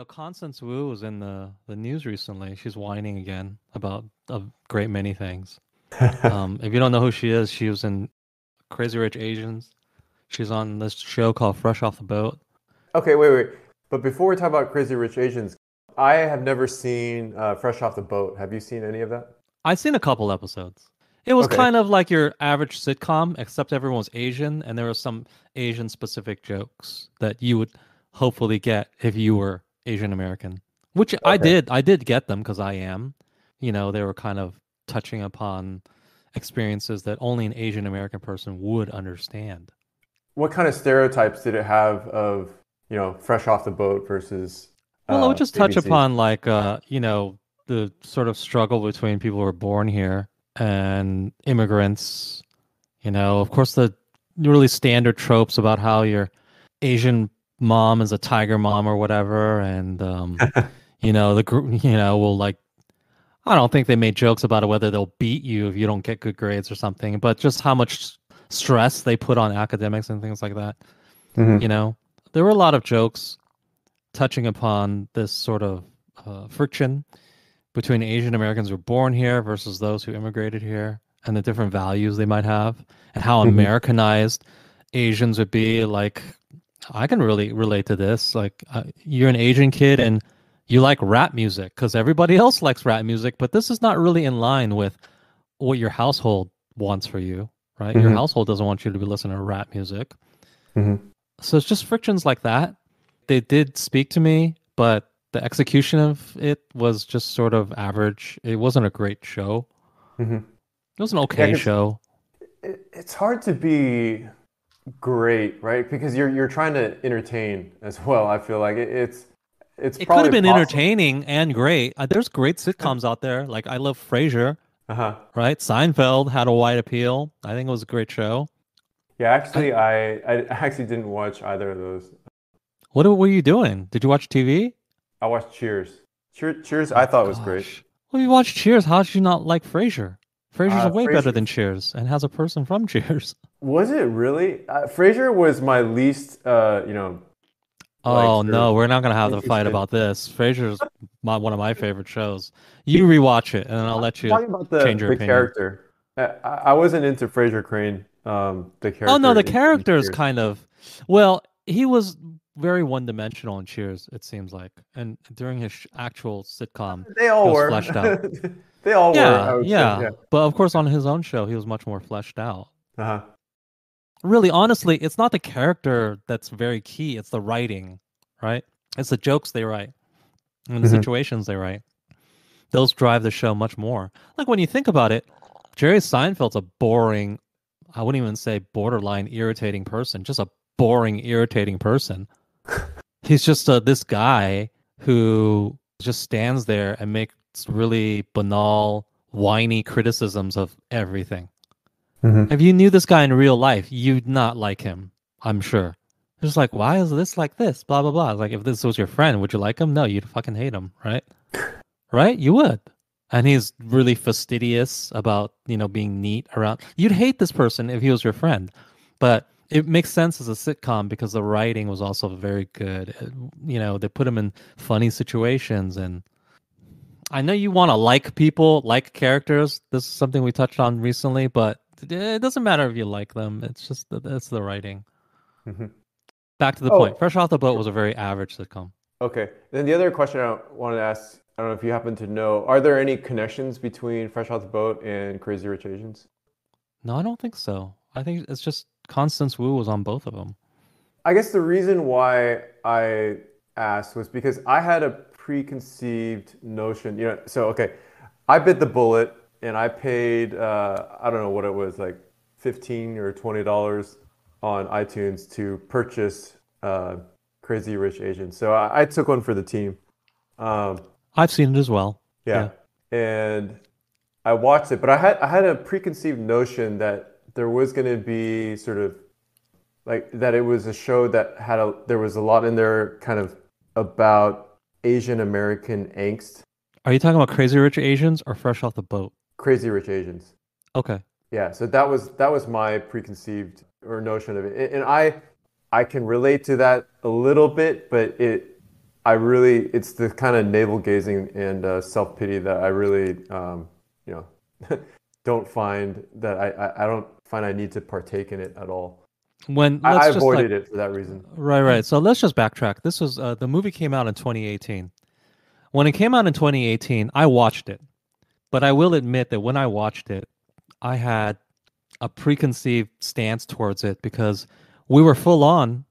Constance Wu was in the news recently. She's whining again about a great many things. If you don't know who she is, she was in Crazy Rich Asians. She's on this show called Fresh Off the Boat. Okay, wait. But before we talk about Crazy Rich Asians, I have never seen Fresh Off the Boat. Have you seen any of that? I've seen a couple episodes. It was Okay. kind of like your average sitcom, except everyone was Asian, and there were some Asian specific jokes that you would hopefully get if you were Asian American, which I Okay. did. I did get them because I am. They were kind of touching upon experiences that only an Asian American person would understand. What kind of stereotypes did it have of, Fresh Off the Boat versus Well, I would just touch ABC? upon the sort of struggle between people who are born here and immigrants. Of course, the really standard tropes about how your Asian mom is a tiger mom or whatever, and the group, will like. I don't think they made jokes about it whether they'll beat you if you don't get good grades or something, but just how much stress they put on academics and things like that. You Hmm. know, there were a lot of jokes touching upon this sort of friction between Asian Americans who were born here versus those who immigrated here and the different values they might have and how Hmm. Americanized Asians would be. Like, I can really relate to this. Like, you're an Asian kid and you like rap music because everybody else likes rap music, but this is not really in line with what your household wants for you, right? Your Hmm. household doesn't want you to be listening to rap music. Hmm. So it's just frictions like that. They did speak to me, but the execution of it was just sort of average. It wasn't a great show. Hmm. It was an Yeah, okay because show. it's hard to be great, right? Because you're trying to entertain as well. I feel like it's It could have probably been possible. entertaining and great. There's great sitcoms out there. Like I love Frasier, Uh-huh. right? Seinfeld had a wide appeal. I think it was a great show. Yeah, I, actually, I actually didn't watch either of those. what were you doing? Did you watch TV? I watched Cheers. Cheers, I Oh thought was great. gosh. Well, you watched Cheers. How did you not like Frasier? Frasier's way better Frasier, than Cheers and has a person from Cheers. was it really? Frasier was my least, like Oh sort of no, we're not gonna have the fight interested. about this. Frasier's one of my favorite shows. You rewatch it, and then I'll let I'm you talking about change your the opinion. character. I wasn't into Frasier Crane, the Oh no, character the in character is Cheers. kind of well, he was very one-dimensional in Cheers, it seems like, and during his actual sitcom, They he all was were. fleshed out. They all were, I Yeah, would say. yeah, Yeah. but of course, on his own show, he was much more fleshed out. Uh-huh. Really, honestly, it's not the character that's very key; it's the writing, right? It's the jokes they write and the Hmm. situations they write. Those drive the show much more. Like when you think about it, Jerry Seinfeld's a boring, I wouldn't even say borderline irritating person, just a boring, irritating person. He's just this guy who just stands there and makes really banal, whiny criticisms of everything. Hmm. If you knew this guy in real life, you'd not like him, I'm sure. Just like, why is this like this? Blah, blah, blah. Like, if this was your friend, would you like him? No, you'd fucking hate him, right? Right? You would. And he's really fastidious about, being neat around. You'd hate this person if he was your friend. But it makes sense as a sitcom because the writing was also very good. They put him in funny situations. And I know you want to like people, like characters. This is something we touched on recently, but it doesn't matter if you like them. It's just that it's the writing. Hmm. Back to the point. Oh, Fresh Off the Boat was a very average sitcom. okay. Then the other question I wanted to ask, I don't know if you happen to know, are there any connections between Fresh Off the Boat and Crazy Rich Asians? No, I don't think so. I think it's just Constance Wu was on both of them. I guess the reason why I asked was because I had a preconceived notion, so okay, I bit the bullet and I paid I don't know what it was, like 15 or $20 on iTunes to purchase Crazy Rich Asians. So I took one for the team. Um, I've seen it as well. yeah. Yeah. And I watched it, but I had a preconceived notion that there was going to be sort of like that it was a show that had there was a lot in there kind of about Asian American angst. Are you talking about Crazy Rich Asians or Fresh Off the Boat? Crazy Rich Asians. Okay. Yeah, so that was my preconceived or notion of it. And I can relate to that a little bit, but I really, it's the kind of navel gazing and self pity that I really, you know, don't find that I don't find I need to partake in it at all. When I let's just like avoided it for that reason. right. So let's just backtrack. This was the movie came out in 2018. When it came out in 2018, I watched it, but I will admit that when I watched it, I had a preconceived stance towards it because we were full on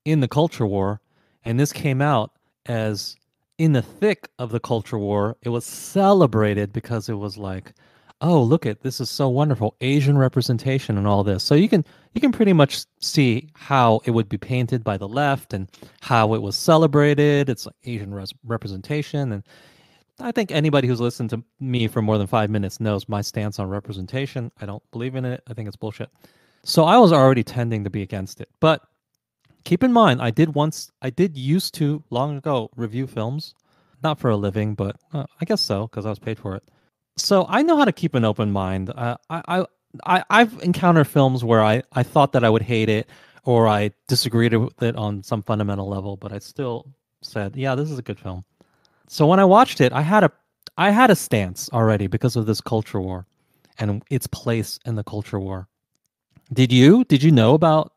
in the culture war, and this came out as in the thick of the culture war. It was celebrated because it was like, oh, look at this is so wonderful, Asian representation and all this. So you can pretty much see how it would be painted by the left and how it was celebrated. It's like Asian representation, and I think anybody who's listened to me for more than 5 minutes knows my stance on representation. I don't believe in it. I think it's bullshit. So I was already tending to be against it. But keep in mind, I did used to long ago review films, not for a living, but I guess so because I was paid for it. So I know how to keep an open mind. I've encountered films where I thought that I would hate it or I disagreed with it on some fundamental level, but I still said, yeah, this is a good film. So when I watched it, I had a stance already because of this culture war and its place in the culture war. Did you? Did you know about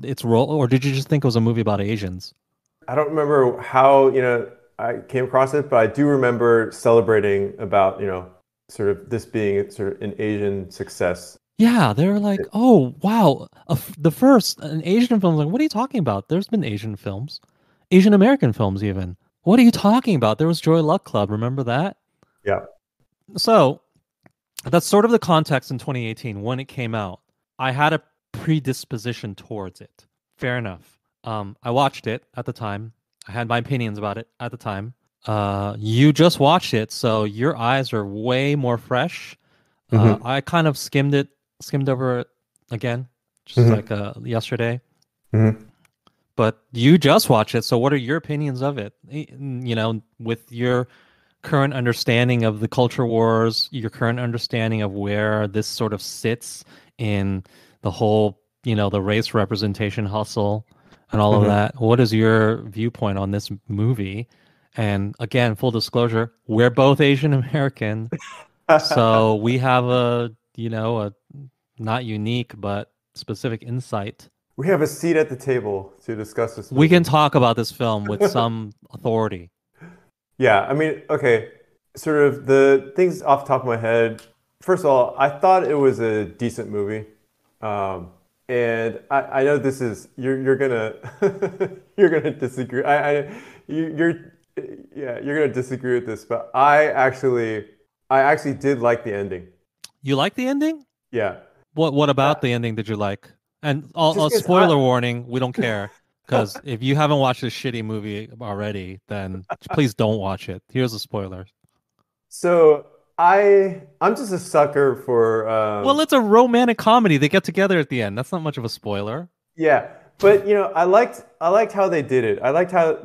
its role, or did you just think it was a movie about Asians? I don't remember how, I came across it, but I do remember celebrating about, sort of this being sort of an Asian success. Yeah, they were like, "Oh, wow, the first an Asian film." Like, what are you talking about? There's been Asian films, Asian American films, even. What are you talking about? There was Joy Luck Club. Remember that? Yeah. So that's sort of the context in 2018 when it came out. I had a predisposition towards it. Fair enough. I watched it at the time. I had my opinions about it at the time. You just watched it, so your eyes are way more fresh. I kind of skimmed over it again, just like yesterday. But you just watched it, so what are your opinions of it? With your current understanding of the culture wars, your current understanding of where this sort of sits in the whole, the race representation hustle and all of that. What is your viewpoint on this movie? And again, full disclosure, we're both Asian American, so we have a not unique but specific insight. We have a seat at the table to discuss this We movie. can talk about this film with some authority. Yeah, I mean, okay, sort of the things off the top of my head. First of all, I thought it was a decent movie, and I know this is you're gonna you're gonna disagree. You're yeah, you're gonna disagree with this, but I actually did like the ending. You like the ending? Yeah, What uh, about the ending did you like? And just a because spoiler warning, we don't care. Because if you haven't watched this shitty movie already, then please don't watch it. Here's a spoiler. so I'm just a sucker for Well, it's a romantic comedy. They get together at the end. That's not much of a spoiler. yeah, but I liked how they did it. I liked how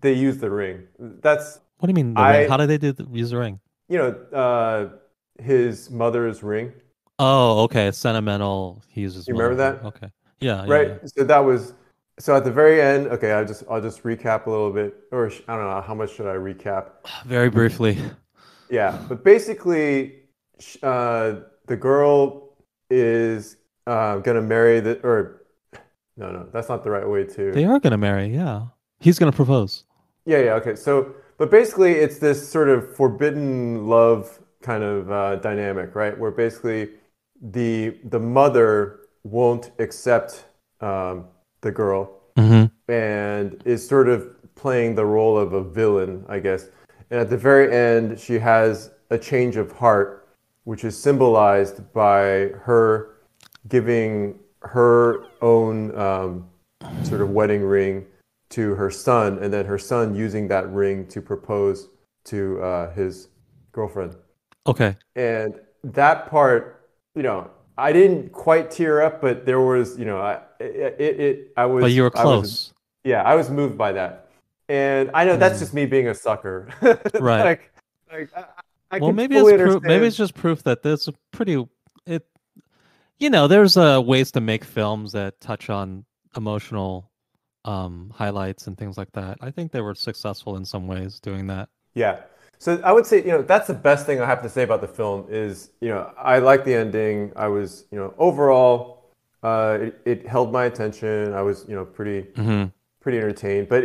they used the ring. That's What do you mean the ring? I How did they use the ring? his mother's ring. Oh, okay. Sentimental. He uses You remember mother's ring. that? Okay. Yeah, yeah, Right. yeah. So that was so at the very end. Okay, I'll just recap a little bit, or I don't know how much should I recap. Very briefly. Yeah, but basically, the girl is gonna marry the or no, that's not the right way to. They are gonna marry, yeah. He's gonna propose. Yeah, okay. So, but basically, it's this sort of forbidden love kind of dynamic, right? Where basically the mother won't accept the girl Hmm. and is sort of playing the role of a villain, I guess. And at the very end, she has a change of heart, which is symbolized by her giving her own sort of wedding ring to her son, and then her son using that ring to propose to his girlfriend. Okay. And that part, I didn't quite tear up, but there was, But you were I was, close. yeah, I was moved by that. And I know that's Mm. just me being a sucker. Right. Like, I Well, can maybe it's fully proof. Maybe it's understand. just proof that this is pretty. It. There's ways to make films that touch on emotional highlights and things like that. I think they were successful in some ways doing that. Yeah. So I would say, that's the best thing I have to say about the film is, I like the ending. I was, overall, it held my attention. I was, Hmm. pretty entertained, but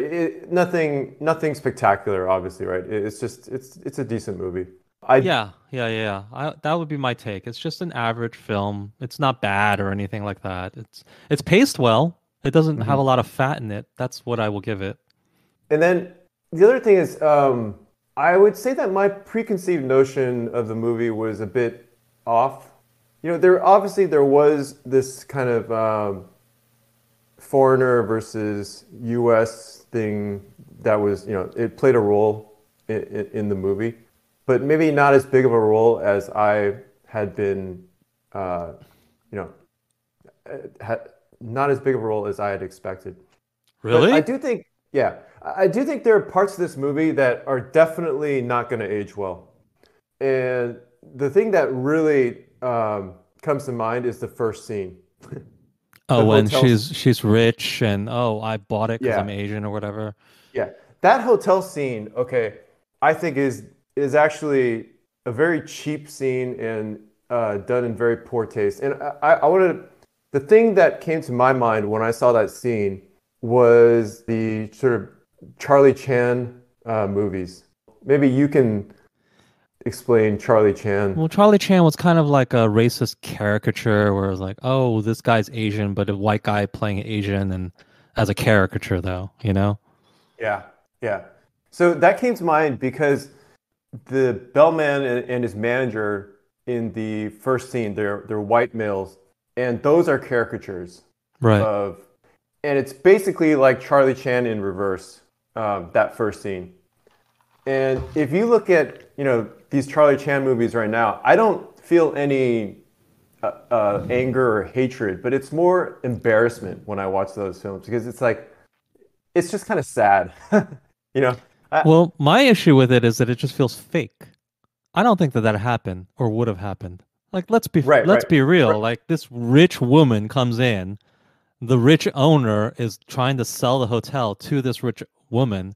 nothing spectacular, obviously, right? It's just, it's a decent movie. I, Yeah. That would be my take. It's just an average film. It's not bad or anything like that. It's paced well. It doesn't have a Mhm. lot of fat in it. That's what I will give it. And then the other thing is, I would say that my preconceived notion of the movie was a bit off. There was this kind of foreigner versus U.S. thing that was, it played a role in the movie, but maybe not as big of a role as I had been, uh, you know, had not as big of a role as I had expected. But I Really? do think, yeah, I do think there are parts of this movie that are definitely not going to age well. And the thing that really comes to mind is the first scene, Oh, the when hotel. she's rich and oh, I bought it because I'm Yeah, Asian or whatever. yeah. That hotel scene, okay, I think is actually a very cheap scene and done in very poor taste. And I wanted the thing that came to my mind when I saw that scene was the sort of Charlie Chan movies. Maybe you can explain Charlie Chan. Well, Charlie Chan was kind of like a racist caricature where it was like, oh, this guy's Asian, but a white guy playing Asian and as a caricature though, you know? Yeah, yeah. So that came to mind because the bellman and his manager in the first scene, they're white males, and those are caricatures Right. of, and it's basically like Charlie Chan in reverse, that first scene. And if you look at, these Charlie Chan movies right now, I don't feel any anger or hatred, but it's more embarrassment when I watch those films because it's like it's just kind of sad, you know. I, Well, my issue with it is that it just feels fake. I don't think that that happened or would have happened. Like right, let's right, be real. right. Like this rich woman comes in, the rich owner is trying to sell the hotel to this rich woman.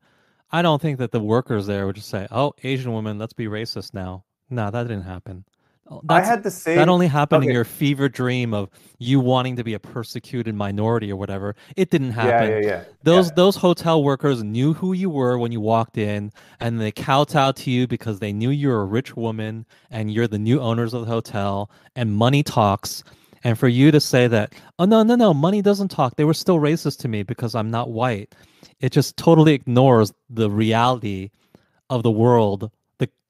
I don't think that the workers there would just say, "Oh, Asian woman, let's be racist now." No, that didn't happen. Oh, I That's had the that same. only happened in Okay, your fever dream of you wanting to be a persecuted minority or whatever. It didn't yeah, happen. yeah, yeah, Those yeah. those hotel workers knew who you were when you walked in, and they kowtowed to you because they knew you're a rich woman and you're the new owners of the hotel, and money talks. And for you to say that, oh no, money doesn't talk. They were still racist to me because I'm not white. It just totally ignores the reality of the world.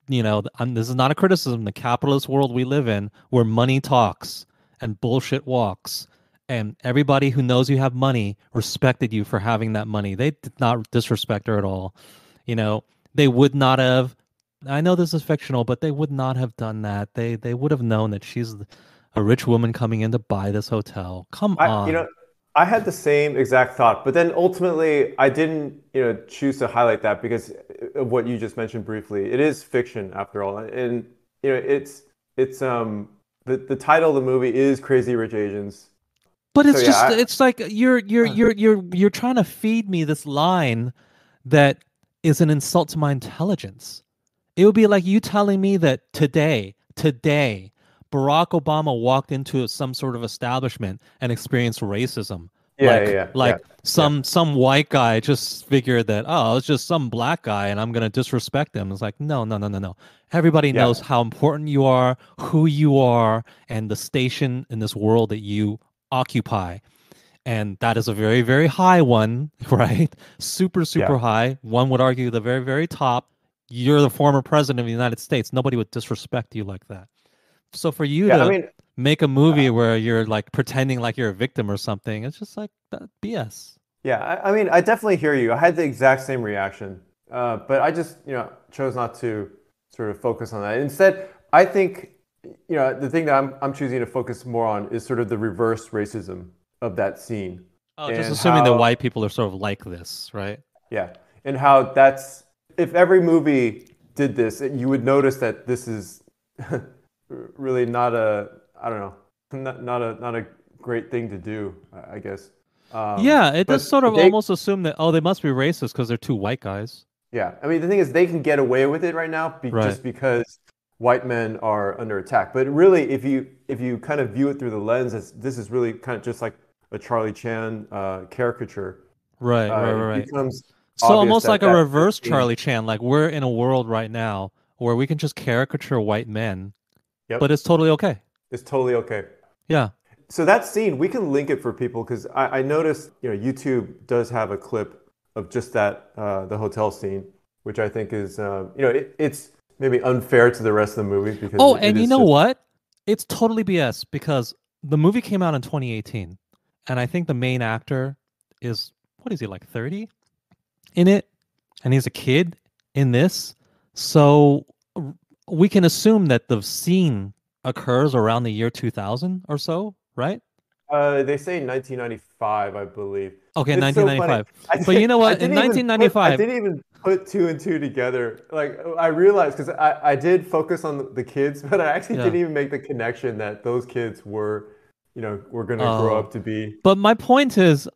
This is not a criticism. The capitalist world we live in, where money talks and bullshit walks, and everybody who knows you have money respected you for having that money. They did not disrespect her at all. You know, they would not have. I know this is fictional, but they would not have done that. They would have known that she's a rich woman coming in to buy this hotel. Come I, you on. know, I had the same exact thought, but then ultimately I didn't, choose to highlight that because of what you just mentioned briefly. It is fiction after all, and it's the title of the movie is Crazy Rich Asians. But So it's just yeah, it's like you're trying to feed me this line that is an insult to my intelligence. It would be like you telling me that today, Barack Obama walked into some sort of establishment and experienced racism. yeah, yeah, yeah, yeah, Like yeah, some white guy just figured that, oh, it's just some black guy and I'm gonna disrespect him. It's like, no. Everybody knows yeah. how important you are, who you are, and the station in this world that you occupy. And that is a very, very high one, right? Super, super Yeah. high. One would argue the very, very top. You're the former president of the United States. Nobody would disrespect you like that. So for you Yeah. I to mean, make a uh, movie where you're like pretending like you're a victim or something, it's just like that BS. yeah. I mean, I definitely hear you. I had the exact same reaction, but I just, chose not to sort of focus on that. Instead, I think, the thing that I'm choosing to focus more on is sort of the reverse racism of that scene Oh, just and assuming that how, white people are sort of like this, right? yeah, and how that's if every movie did this, you would notice that this is really not a, I don't know, not a great thing to do, I guess. Yeah, it does But sort of they, almost assume that, oh, they must be racist because they're two white guys. yeah, I mean, the thing is, they can get away with it right now Right. just because white men are under attack. But really, if you kind of view it through the lens, as this is really kind of just like a Charlie Chan caricature, Right, right, right, it right. becomes So obvious almost that like a that reverse scene. Charlie Chan. Like we're in a world right now where we can just caricature white men, but Yep, it's totally okay. it's totally okay. Yeah. So that scene, we can link it for people because I noticed, YouTube does have a clip of just that the hotel scene, which I think is, it's maybe unfair to the rest of the movie because Oh, it and you is know just, what? It's totally BS because the movie came out in 2018, and I think the main actor is what is he like 30 in it, and he's a kid in this. So we can assume that the scene occurs around the year 2000 or so, right? they say 1995, I believe. Okay, It's so funny. 1995. But you know I what? In didn't even put, I 1995, didn't even put two and two together. Like I realized because I did focus on the kids, but I actually yeah. didn't even make the connection that those kids were going to grow Oh, up to be. but my point is,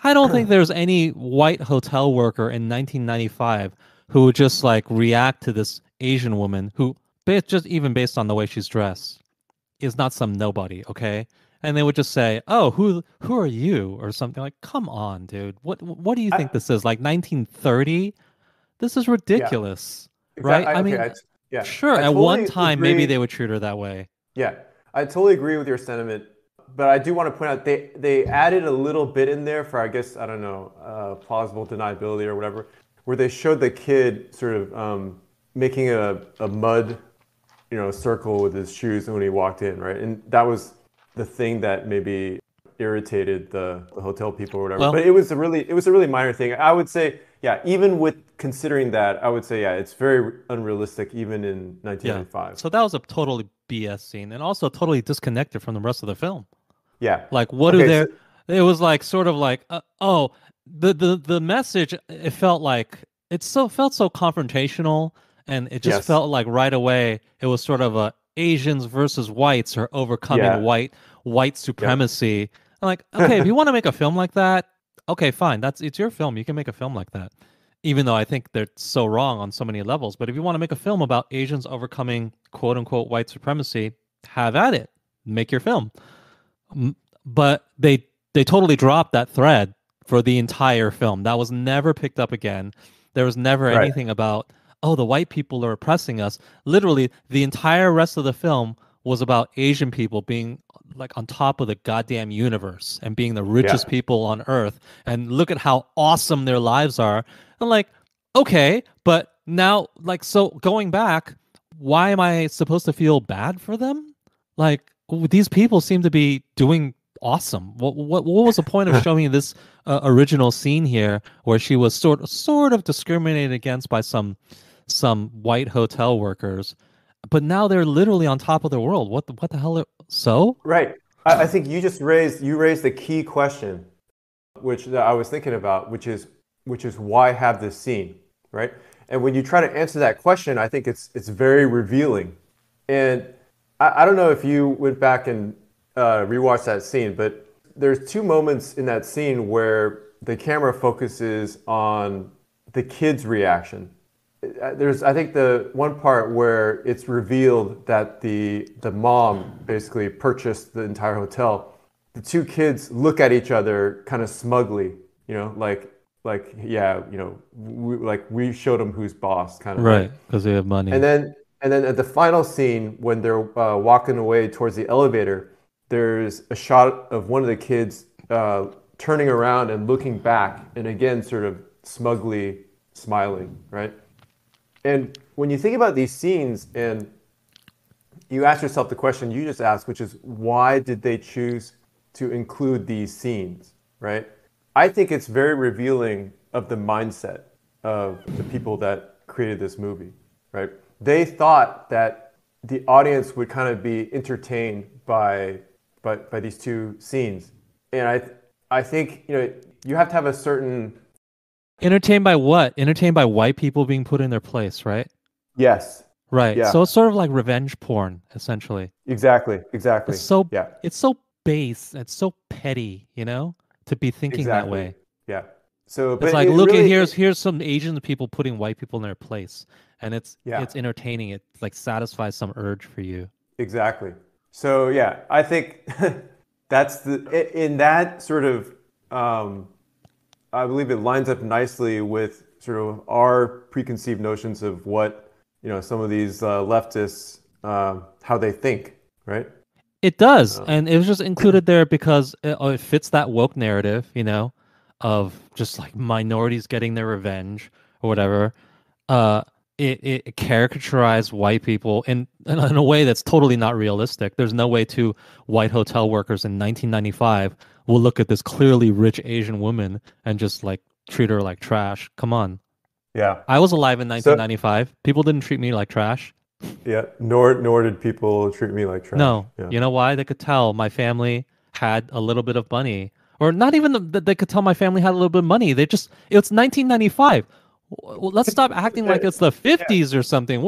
I don't think there's any white hotel worker in 1995 who would just like react to this Asian woman who, just even based on the way she's dressed, is not some nobody, okay? And they would just say, "Oh, who are you?" or something like, "Come on, dude. What do you I, think this is? Like 1930? This is yeah. ridiculous." Right? Exactly. I Okay. mean, Yeah. sure, I at one totally time maybe they agree. would treat her that way. Yeah. I totally agree with your sentiment, but I do want to point out they added a little bit in there for, I guess, I don't know, plausible deniability or whatever, where they showed the kid sort of making a mud, circle with his shoes when he walked in, right? And that was the thing that maybe irritated the hotel people or whatever. Well, But it was a really minor thing. I would say, yeah, even with considering that, I would say, yeah, it's very unrealistic even in yeah. 1995. So that was a totally BS scene and also totally disconnected from the rest of the film. Yeah. Like, what do Okay, so there? It was like sort of like, oh, the message. It felt like it so felt so confrontational, and it just yes. felt like right away it was sort of a Asians versus whites or overcoming Yeah. white Yep. supremacy. I'm like, okay, if you want to make a film like that, okay, fine. It's your film. You can make a film like that. Even though I think they're so wrong on so many levels, but if you want to make a film about Asians overcoming quote unquote white supremacy, have at it. Make your film. But they totally dropped that thread for the entire film. That was never picked up again. There was never Right. anything about, oh, the white people are oppressing us. Literally, the entire rest of the film was about Asian people being like on top of the goddamn universe and being the richest Yeah. people on earth. And look at how awesome their lives are. And like, okay, but now, like, so going back, why am I supposed to feel bad for them? Like, these people seem to be doing awesome. What was the point of showing this original scene here where she was sort of discriminated against by some white hotel workers, but now they're literally on top of the world. What the hell? So Right. I think you raised the key question, which that I was thinking about, which is why have this scene, right? And when you try to answer that question, I think it's very revealing. And I don't know if you went back and rewatched that scene, but there's two moments in that scene where the camera focuses on the kid's reaction. There's, I think, the one part where it's revealed that the mom basically purchased the entire hotel. The two kids look at each other kind of smugly, like yeah, like we showed them who's boss, kind of, right? right, because they have And money. then and then at the final scene when they're walking away towards the elevator, there's a shot of one of the kids turning around and looking back, and again, sort of smugly smiling, right? And when you think about these scenes and you ask yourself the question you just asked, which is why did they choose to include these scenes, right? I think it's very revealing of the mindset of the people that created this movie, right? They thought that the audience would kind of be entertained by these two scenes. And I think, you have to have a certain. Entertained by what? Entertained by white people being put in their place, right? Yes. Right. Yeah. So it's sort of like revenge porn, essentially. Exactly. It's Exactly. so Yeah. it's so base. It's so petty, you know? to be thinking that Exactly. way. Yeah. So, It's but like, it look at really, here's some Asian people putting white people in their place, and yeah, it's entertaining. It like satisfies some urge for you. exactly. So, yeah, I think that's in that sort of, um, I believe it lines up nicely with sort of our preconceived notions of what, some of these leftists, how they think, right? It does, Um, and it was just included there because it fits that woke narrative, of just like minorities getting their revenge or whatever. Uh, it caricaturized white people in a way that's totally not realistic. There's no way two white hotel workers in 1995 will look at this clearly rich Asian woman and just like treat her like trash. Come on. yeah. I was alive in So, 1995. People didn't treat me like trash. yeah, nor did people treat me like trash. No. Yeah. You know why? They could tell my family had a little bit of money. Or not even that they could tell my family had a little bit of money. It's 1995. Well, let's stop acting like it's the Yeah. 50s or something.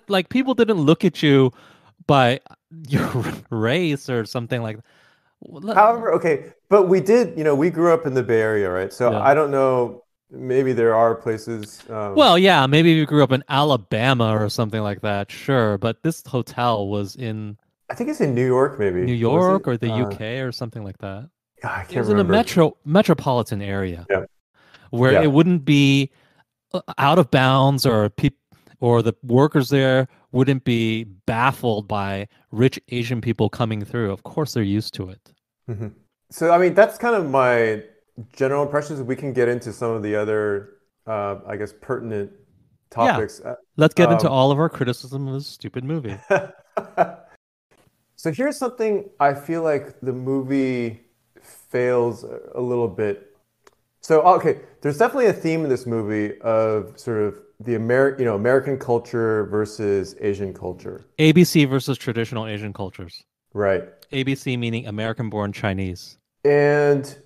Like people didn't look at you by your race or something like that. However, okay, but we did, we grew up in the Bay Area, right? So Yeah. I don't know, maybe there are places, Well, yeah, maybe if you grew up in Alabama or something like that, sure. But this hotel was in I think it's in New York, New maybe. Was York it? or the UK or something like that. I It can't was in a remember. metropolitan area Yeah. where Yeah. it wouldn't be out of bounds or the workers there wouldn't be baffled by rich Asian people coming through. Of course, they're used to it. Hmm. So, I mean, that's kind of my general impressions. We can get into some of the other, I guess, pertinent Yeah, topics. let's get into Um, all of our criticism of this stupid movie. so here's something I feel like the movie fails a little bit. So, okay, there's definitely a theme in this movie of sort of the American culture versus Asian culture, ABC versus traditional Asian cultures. right? ABC meaning American-born Chinese. And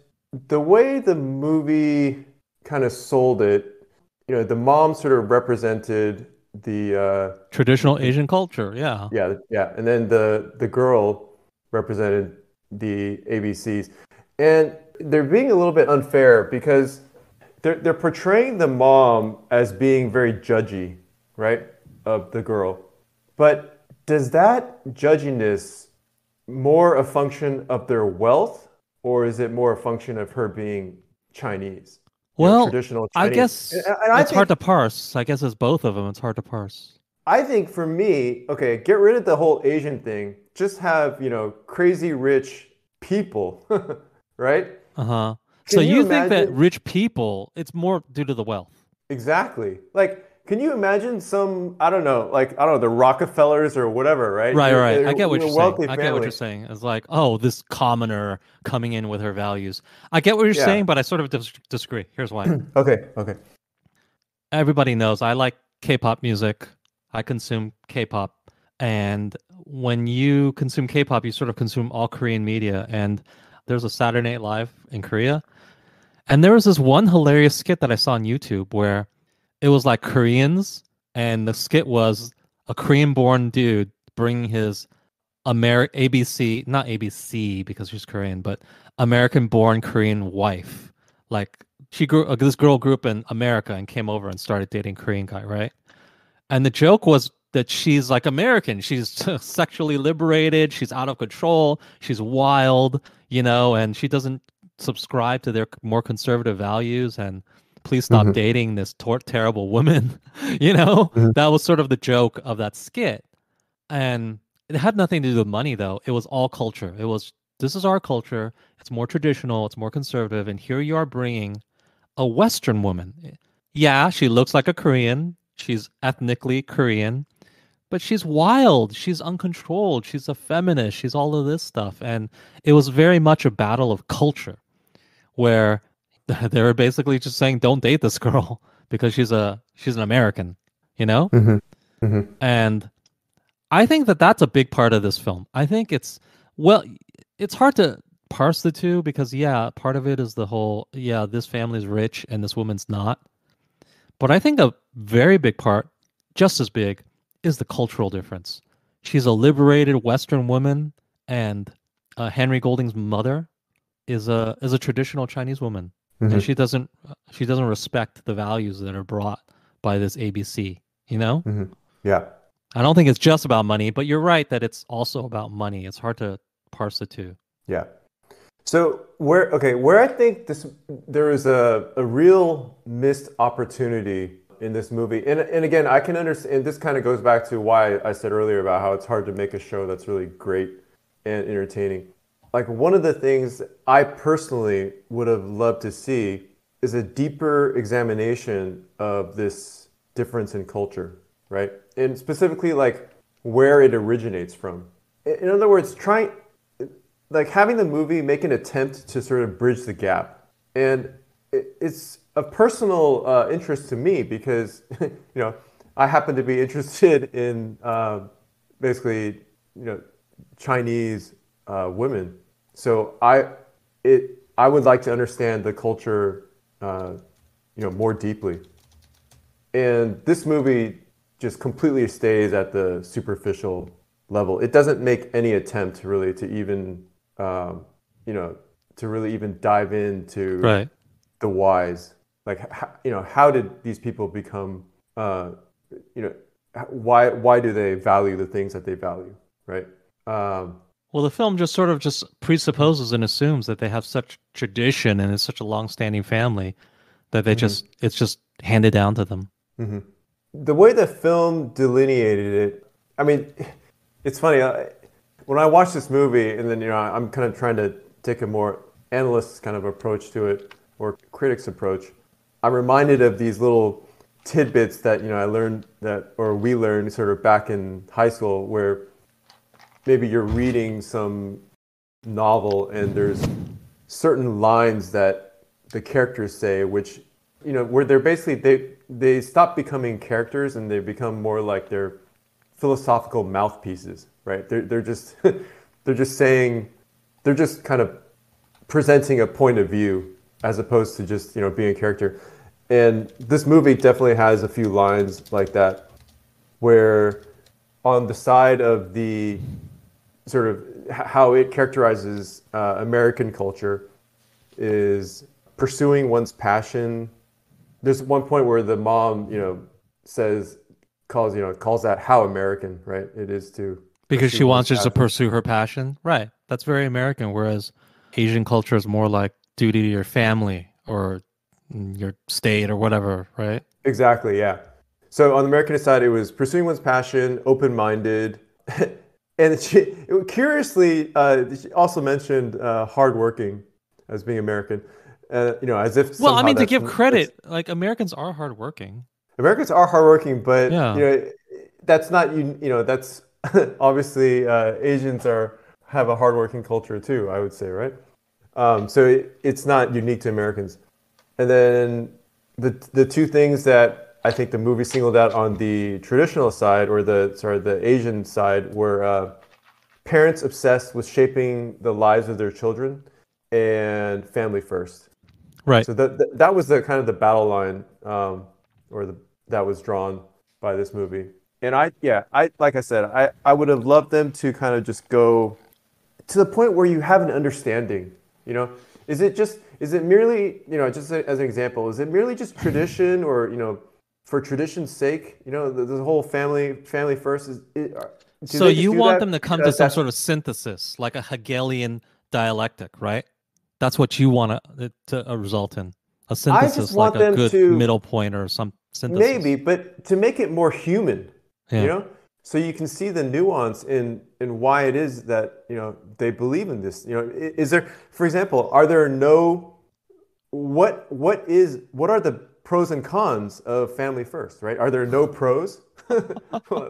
the way the movie kind of sold it, the mom sort of represented Traditional the Asian culture, yeah. yeah, yeah, and then the girl represented the ABCs. And they're being a little bit unfair because they're portraying the mom as being very judgy, right, of the girl. But does that judginess more a function of their wealth, or is it more a function of her being Chinese, Well, traditional I Chinese? guess And I it's hard think to parse. I guess it's both of them. It's hard to parse. I think for me, okay, get rid of the whole Asian thing. Just have, crazy rich people, right? Uh-huh. So Can you you think that imagine? rich people, it's more due to the wealth. Exactly. Like, can you imagine I don't know, like, I don't know, the Rockefellers or whatever, right? Right, right. I get what You're you're a saying. wealthy I get what you're family. saying. It's like, oh, this commoner coming in with her values. I get what you're Yeah. saying, but I sort of disagree. Here's why. Okay. Okay. Everybody knows I like K-pop music. I consume K-pop. And when you consume K-pop, you sort of consume all Korean media. And there's a Saturday Night Live in Korea. And there was this one hilarious skit that I saw on YouTube where it was like Koreans, and the skit was a Korean-born dude bringing his ABC, not ABC because she's Korean, but American-born Korean wife. Like this girl grew up in America and came over and started dating Korean guy, right? And the joke was that she's like American. She's sexually liberated. She's out of control. She's wild, and she doesn't subscribe to their more conservative values. And please stop Hmm. dating this terrible woman. Hmm. That was sort of the joke of that skit. And it had nothing to do with money, though. It was all culture. This is our culture. It's more traditional. It's more conservative. And here you are bringing a Western woman. Yeah, she looks like a Korean. She's ethnically Korean, but she's wild. She's uncontrolled. She's a feminist. She's all of this stuff. And it was very much a battle of culture where they were basically just saying, don't date this girl because she's an American, you know? Hmm. Hmm. And I think that that's a big part of this film. I think well, it's hard to parse the two because, yeah, part of it is the whole, yeah, this family's rich and this woman's not. But I think a very big part, just as big, is the cultural difference. She's a liberated Western woman, and Henry Golding's mother is a traditional Chinese woman, and Hmm. she doesn't respect the values that are brought by this ABC. You know, Hmm. Yeah. I don't think it's just about money, but you're right that it's also about money. It's hard to parse the two. Yeah. So where I think there is a real missed opportunity in this movie. And again, I can understand, and this kind of goes back to why I said earlier about how it's hard to make a show that's really great and entertaining. Like one of the things I personally would have loved to see is a deeper examination of this difference in culture, right? And specifically like where it originates from. In other words, trying like having the movie make an attempt to sort of bridge the gap. And it's of personal interest to me because, I happen to be interested in basically, you know, Chinese women. So I would like to understand the culture, more deeply. And this movie just completely stays at the superficial level. It doesn't make any attempt really to even, um, you know, to really even dive into Right. the whys. Like, how did these people become, uh, you know, why do they value the things that they value, right? Um, Well, the film just sort of just presupposes and assumes that they have such tradition and it's such a long-standing family that they mhm, just it's just handed down to them. mhm. The way the film delineated it, I mean, it's funny. When I watch this movie, and then I'm kind of trying to take a more analyst kind of approach to it, or critics approach. I'm reminded of these little tidbits that I learned that, or we learned sort of back in high school, where maybe you're reading some novel and there's certain lines that the characters say, which where they're basically they stop becoming characters and they become more like they're philosophical mouthpieces, right? They're just they're just saying they're just kind of presenting a point of view as opposed to just being a character. And this movie definitely has a few lines like that, where on the side of the sort of how it characterizes American culture is pursuing one's passion. There's one point where the mom, says, calls that how American, right? It is to Because pursue she one's wants you to passion. pursue her passion. Right. That's very American, whereas Asian culture is more like duty to your family or your state or whatever, right? Exactly, yeah. So on the American side, it was pursuing one's passion, open-minded, and curiously, she also mentioned hardworking as being American. As if Well, I somehow mean, to that's give that's credit, like Americans are hardworking. Americans are hardworking, but Yeah. that's not that's obviously Asians are have a hardworking culture too, I would say, right? So it's not unique to Americans. And then the two things that I think the movie singled out on the traditional side, or the Asian side, were parents obsessed with shaping the lives of their children and family first. Right. So that was the kind of the battle line, or the that was drawn by this movie. And I like I said, I would have loved them to kind of just go to the point where you have an understanding. You know, is it merely just as an example, is it merely just tradition, or for tradition's sake? The whole family first do So they just you do want that them to come to because some that's sort of synthesis, like a Hegelian dialectic, right? That's what you want to result in. A I just synthesis, like want a them good to. middle point or some Maybe, synthesis. but to make it more human, you Yeah. know, so you can see the nuance in why it is that they believe in this. Is there, for example, are there no what are the pros and cons of family first, right? Are there no pros?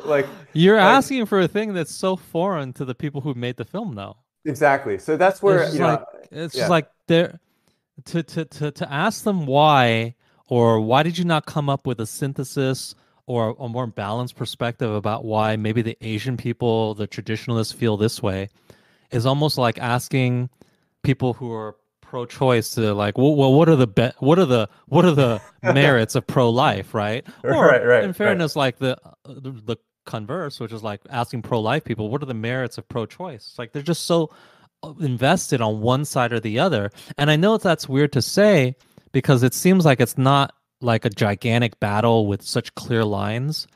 like You're like asking for a thing that's so foreign to the people who made the film, though. exactly. So that's It's where just like it's just yeah. like they're to ask them why, or why did you not come up with a synthesis or a more balanced perspective about why maybe the Asian people, the traditionalists, feel this way, is almost like asking people who are pro-choice to like, well, what are the merits of pro-life, right? Or Right, in right, right. fairness, like the converse, which is like asking pro-life people, what are the merits of pro-choice? Like they're just so invested on one side or the other. And I know that's weird to say because it seems like it's not like a gigantic battle with such clear lines,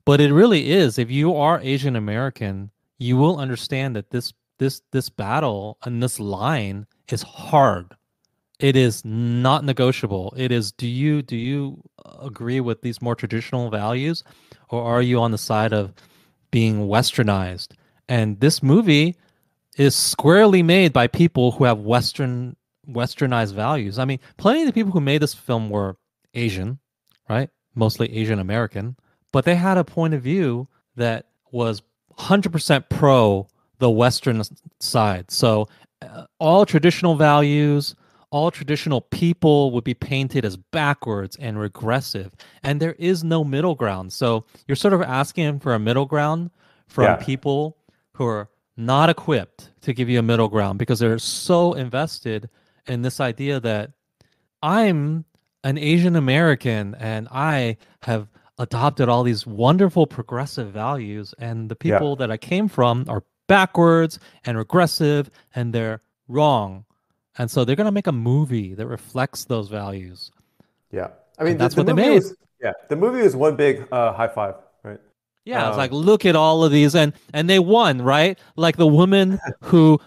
but it really is. If you are Asian American, you will understand that this battle and this line is hard. It is not negotiable. It is, do you agree with these more traditional values, or are you on the side of being westernized? And this movie is squarely made by people who have westernized values. I mean, plenty of the people who made this film were Asian, right? Mostly Asian American, but they had a point of view that was 100% pro the Western side. So all traditional values, all traditional people would be painted as backwards and regressive, and there is no middle ground. So you're sort of asking for a middle ground from Yeah. people who are not equipped to give you a middle ground because they're so invested in this idea that I'm an Asian American and I have adopted all these wonderful progressive values, and the Yeah. people that I came from are backwards and regressive and they're wrong. And so they're going to make a movie that reflects those values. Yeah. I And mean, that's the what they movie made. was, yeah, the movie was one big high five, right? Yeah, it's like Um, look at all of these and they won, right? Like the woman who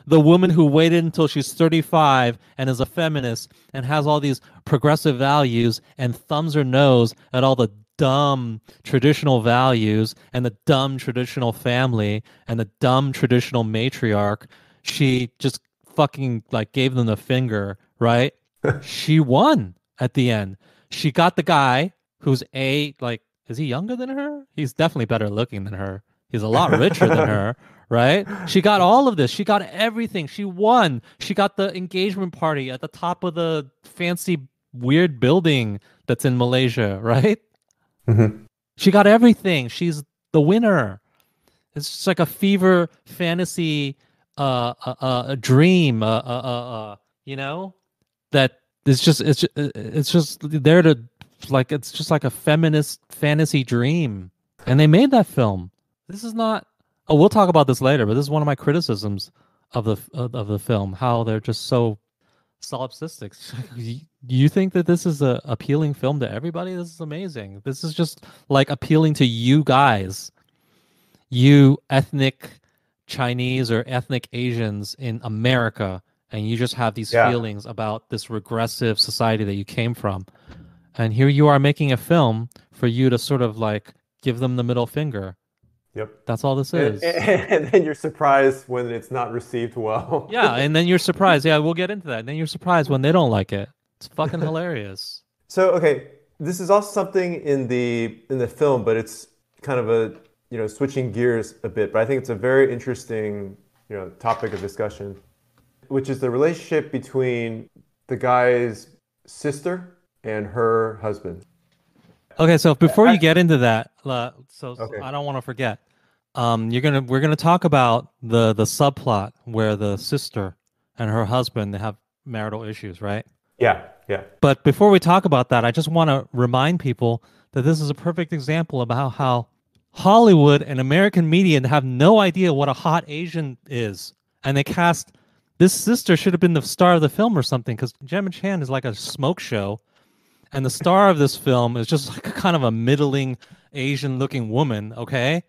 waited until she's 35 and is a feminist and has all these progressive values and thumbs her nose at all the dumb traditional values and the dumb traditional family and the dumb traditional matriarch. She just fucking like gave them the finger, right? She won at the end. She got the guy who's like, is he younger than her? He's definitely better looking than her. He's a lot richer than her, right? She got all of this. She got everything. She won. She got the engagement party at the top of the fancy weird building that's in Malaysia, right? mhm. She got everything. She's the winner. It's just like a fever fantasy, a dream, you know, that it's just there to like it's just like a feminist fantasy dream, and they made that film. This is not. Oh, we'll talk about this later, but this is one of my criticisms of the film. How they're just so solipsistic. You think that this is a appealing film to everybody? This is amazing. This is just like appealing to you guys, you ethnic Chinese or ethnic Asians in America, and you just have these Yeah. feelings about this regressive society that you came from. And here you are making a film for you to sort of like give them the middle finger. Yep. That's all this And, is. and then you're surprised when it's not received well. Yeah, and then you're surprised. Yeah, we'll get into that. And then you're surprised when they don't like it. It's fucking hilarious. So, okay, this is also something in the film, but it's kind of a, switching gears a bit, but I think it's a very interesting, topic of discussion, which is the relationship between the guy's sister and her husband. Okay, so before you I, get into that, so okay. I don't want to forget. We're gonna talk about the subplot where the sister and her husband have marital issues, right? Yeah, yeah. But before we talk about that, I just want to remind people that this is a perfect example about how Hollywood and American media have no idea what a hot Asian is, and they cast this sister should have been the star of the film or something because Gemma Chan is like a smoke show, and the star of this film is just like a kind of a middling Asian-looking woman. Okay,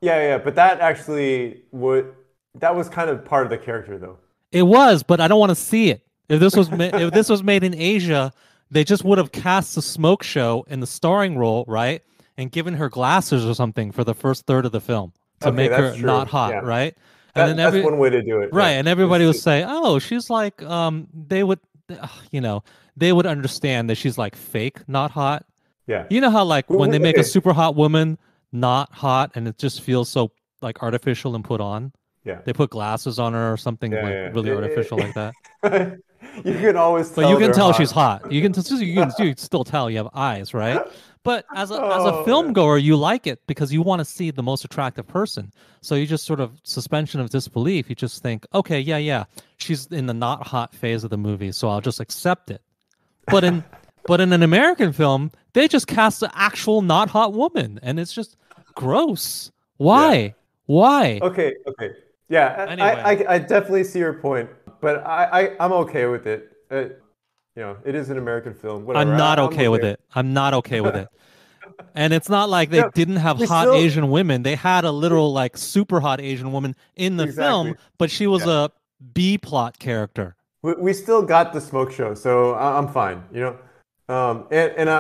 Yeah, yeah, but that actually that was kind of part of the character though. it was, but I don't want to see it. If this was made in Asia, they just would have cast the smoke show in the starring role, right? And given her glasses or something for the first third of the film to Okay, make her that's not true. hot, Yeah. right? And then That's one way to do it. right, Yeah. and everybody would say, "Oh, she's like they would you know, they would understand that she's like fake, not hot." Yeah. You know how like when they make a Okay. super hot woman not hot and it just feels so like artificial and put on? Yeah. They put glasses on her or something like Yeah, really yeah, artificial like that. yeah. You can always But you tell can they're tell she's hot. hot. You can still tell you have eyes, right? But as a Oh, film man. goer, you like it because you want to see the most attractive person. So you just sort of suspension of disbelief. You just think, okay, yeah, yeah, she's in the not hot phase of the movie, so I'll just accept it. But in but in an American film, they just cast the actual not hot woman, and it's just gross. Yeah. Why? Why? Okay, okay. Yeah, Anyway, I definitely see your point, but I'm okay with it. It is an American film. Whatever. I'm not I'm okay with okay. it. I'm not okay with it. And it's not like they No, didn't have we hot still Asian women. They had a we, literal like super hot Asian woman in the film, exactly. but she was Yeah. a B plot character. We still got the smoke show, so I'm fine, and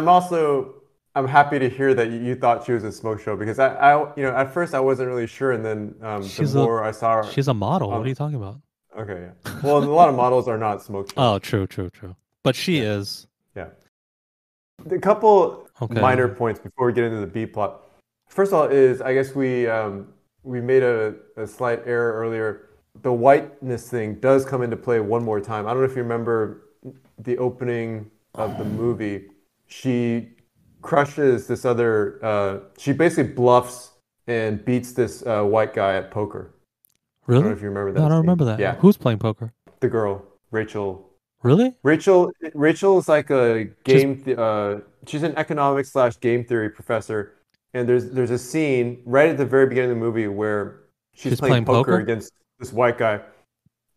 I'm happy to hear that you thought she was a smoke show because at first I wasn't really sure, and then the She's a more I saw her, she's a model. What are um, you talking about? okay, yeah. Well, a lot of models are not smoke shows. Oh, true, true, true. But she Yeah, is. yeah. A couple minor Okay. points before we get into the B plot. First of all, is I guess we made a slight error earlier. The whiteness thing does come into play one more time. I don't know if you remember the opening of the movie. She crushes this other. She basically bluffs and beats this white guy at poker. I don't know Really? if you remember No, I that don't scene. remember that. Yeah, Who's playing poker? the girl, Rachel. Really? Rachel is like a She's she's an economics slash game theory professor, and there's a scene right at the very beginning of the movie where she's she's playing playing poker poker? against this white guy,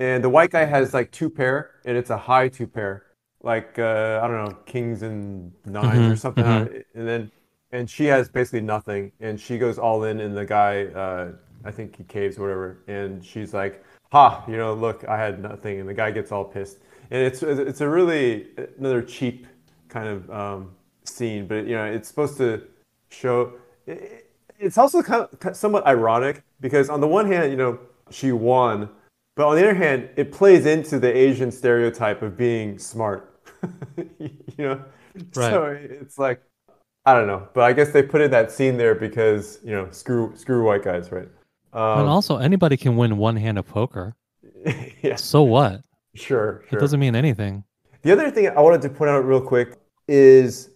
and the white guy has like two pair, and it's a high two pair, like I don't know, kings and nines or Mm-hmm. something, Mm-hmm. and she has basically nothing, and she goes all in, and the guy, I think he caves or whatever, and she's like, "Ha, look, I had nothing," and the guy gets all pissed, and it's a really another cheap kind of scene, but it's supposed to show. It's also kind of somewhat ironic because on the one hand, she won, but on the other hand, it plays into the Asian stereotype of being smart. you know, Right. so it's like I don't know, but I guess they put in that scene there because screw white guys, right? And Um, also, anybody can win one hand of poker. yeah, So what? sure, It sure. doesn't mean anything. The other thing I wanted to point out real quick is,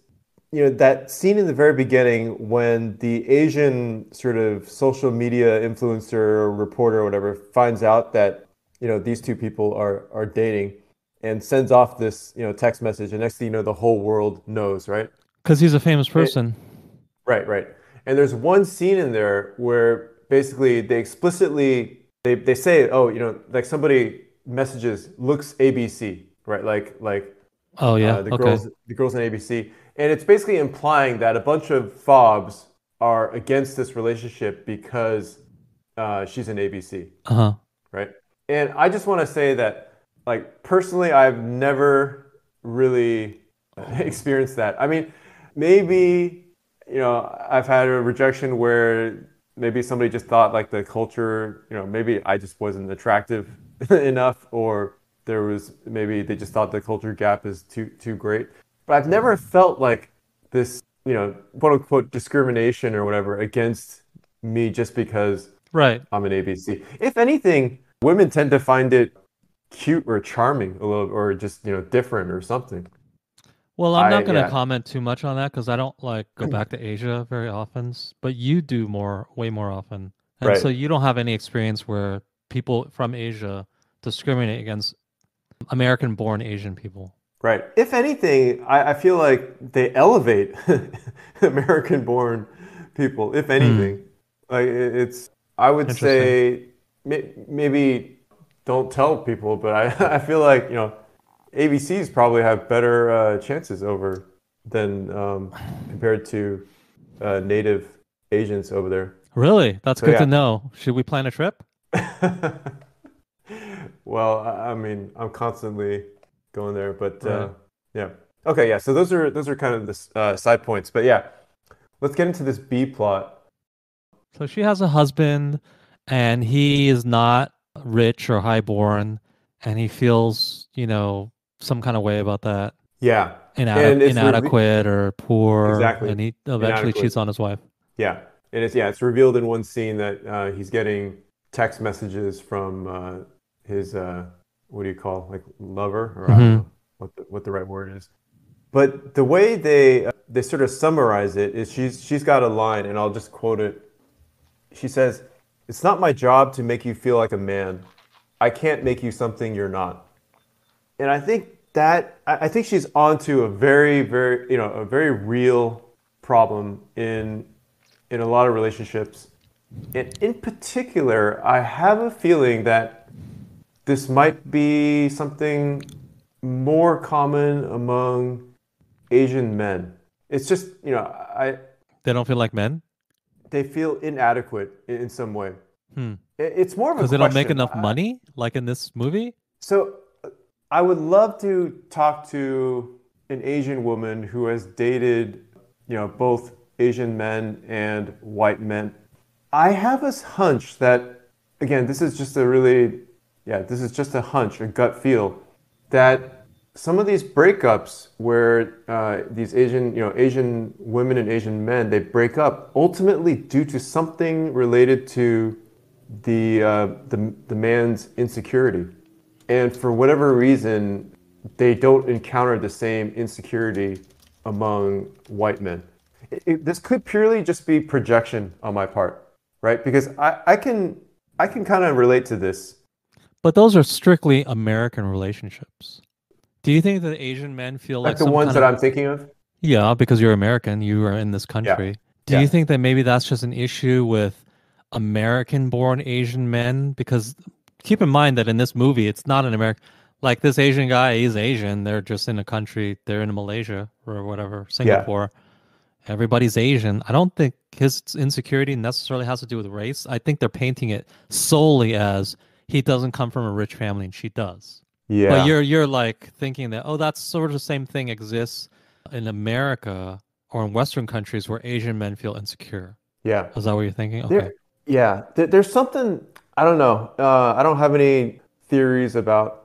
that scene in the very beginning when the Asian sort of social media influencer or reporter or whatever finds out that, these two people are dating and sends off this, text message, and next thing you know, the whole world knows, right? Because he's a famous It, person. right, right. And there's one scene in there where basically they explicitly they say, oh, like somebody messages looks ABC, right? Like Oh yeah. the Okay. girls on ABC, and it's basically implying that a bunch of fobs are against this relationship because she's an ABC, Uh-huh. right? And I just want to say that, like personally, I've never really experienced that. I mean, maybe I've had a rejection where maybe somebody just thought like the culture, maybe I just wasn't attractive enough, or there was maybe they just thought the culture gap is too great. But I've never felt like this, quote unquote discrimination or whatever against me just because Right. I'm an ABC. If anything, women tend to find it cute or charming a little, or just different or something. Well, I'm I not gonna Yeah, comment too much on that because I don't like go back to Asia very often. But you do more, way more often, and so right. you don't have any experience where people from Asia discriminate against American-born Asian people. Right. If anything, I feel like they elevate American-born people. If Hmm. anything, like I would Interesting. say maybe don't tell people, but I feel like ABCs probably have better chances over than compared to native Asians over there. Really? That's So good to yeah. know. Should we plan a trip? Well, I mean, I'm constantly going there, but Right. yeah. Okay, yeah. So those are kind of the side points, but yeah, let's get into this B plot. So she has a husband, and he is not rich or highborn, and he feels, some kind of way about that. Yeah, and it's Inadequate or poor, exactly and he eventually inadequate. cheats on his wife. Yeah, and it's revealed in one scene that he's getting text messages from his what do you call like lover, or I don't Hmm. know what the right word is. But the way they sort of summarize it is she's got a line, and I'll just quote it. She says, "It's not my job to make you feel like a man. I can't make you something you're not." And I think she's onto a very, very, a very real problem in a lot of relationships And in particular, I have a feeling that this might be something more common among Asian men. It's just, I They don't feel like men? they feel inadequate in some way. Hmm. It's more of a Because they don't make question. enough money, like in this movie? So I would love to talk to an Asian woman who has dated, both Asian men and white men. I have this hunch that, again, this is just a hunch, a gut feel, that some of these breakups where these Asian women and Asian men, they break up ultimately due to something related to the man's insecurity. And for whatever reason, they don't encounter the same insecurity among white men. This could purely just be projection on my part, right? Because I can kind of relate to this. But those are strictly American relationships. Do you think that Asian men feel like Like the some ones kind that of, I'm thinking of. yeah, because you're American, you are in this Yeah. country. Do you Yeah. think that maybe that's just an issue with American-born Asian men? Because keep in mind that in this movie, it's not an American, like this Asian guy, he's Asian. They're just in a country, they're in Malaysia or whatever, Yeah. Singapore. Everybody's Asian. I don't think his insecurity necessarily has to do with race. I think they're painting it solely as he doesn't come from a rich family and she does. But Yeah. you're like thinking that, oh, that's sort of the same thing exists in America or in Western countries where Asian men feel insecure. Yeah. Is that what you're thinking? Okay. There, yeah. There's something, I don't know. I don't have any theories about,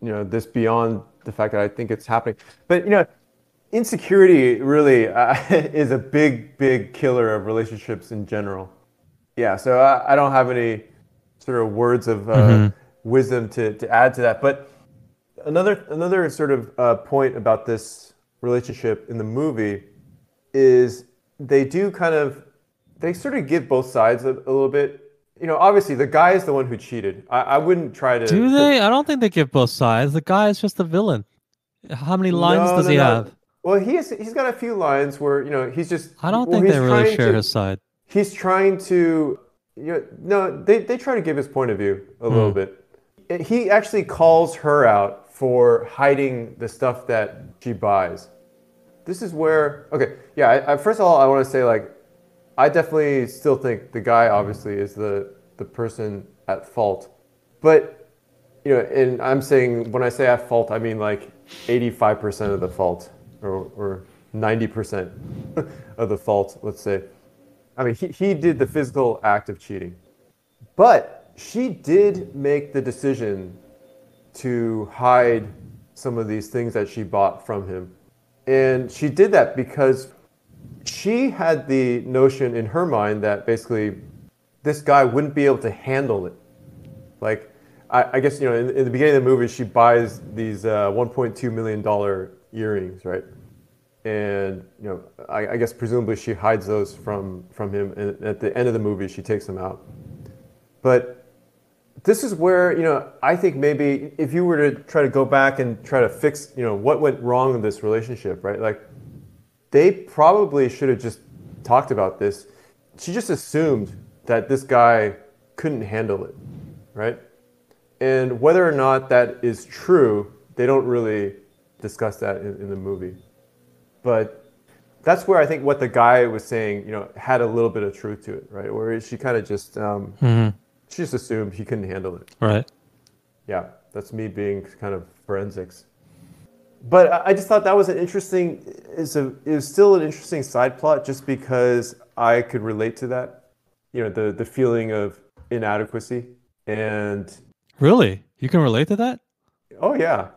this beyond the fact that I think it's happening. But, insecurity really is a big, big killer of relationships in general. Yeah. So I don't have any sort of words of Mm-hmm. wisdom to add to that. But another sort of point about this relationship in the movie is they do kind of they sort of give both sides a little bit. Obviously the guy is the one who cheated. I wouldn't try Do to. they? I don't think they give both sides. The guy is just the villain. How many lines No, does no, he no. have? Well, he's got a few lines where I don't well think they really share his side. he's trying to no, they try to give his point of view a little Hmm. bit. He actually calls her out for hiding the stuff that she buys. This is where, okay, yeah, first of all, I want to say, like, I definitely still think the guy obviously is the person at fault. But, and I'm saying, when I say at fault, I mean like 85% of the fault, or 90% of the fault, let's say. I mean, he did the physical act of cheating. But she did make the decision to hide some of these things that she bought from him. And she did that because she had the notion in her mind that basically this guy wouldn't be able to handle it. Like, I guess, in the beginning of the movie, she buys these $1.2 million earrings, right? And, I guess presumably she hides those from him. And at the end of the movie, she takes them out. But this is where, I think maybe if you were to try to go back and try to fix, what went wrong in this relationship, right? Like, they probably should have just talked about this. She just assumed that this guy couldn't handle it, right? And whether or not that is true, they don't really discuss that in the movie. But that's where I think what the guy was saying, had a little bit of truth to it, right? Where she kind of just, Hmm. she just assumed he couldn't handle it. Right. Yeah, that's me being kind of forensics. But I just thought that was an interesting. It was still an interesting side plot, just because I could relate to that. The feeling of inadequacy, and Really? You can relate to that? oh yeah,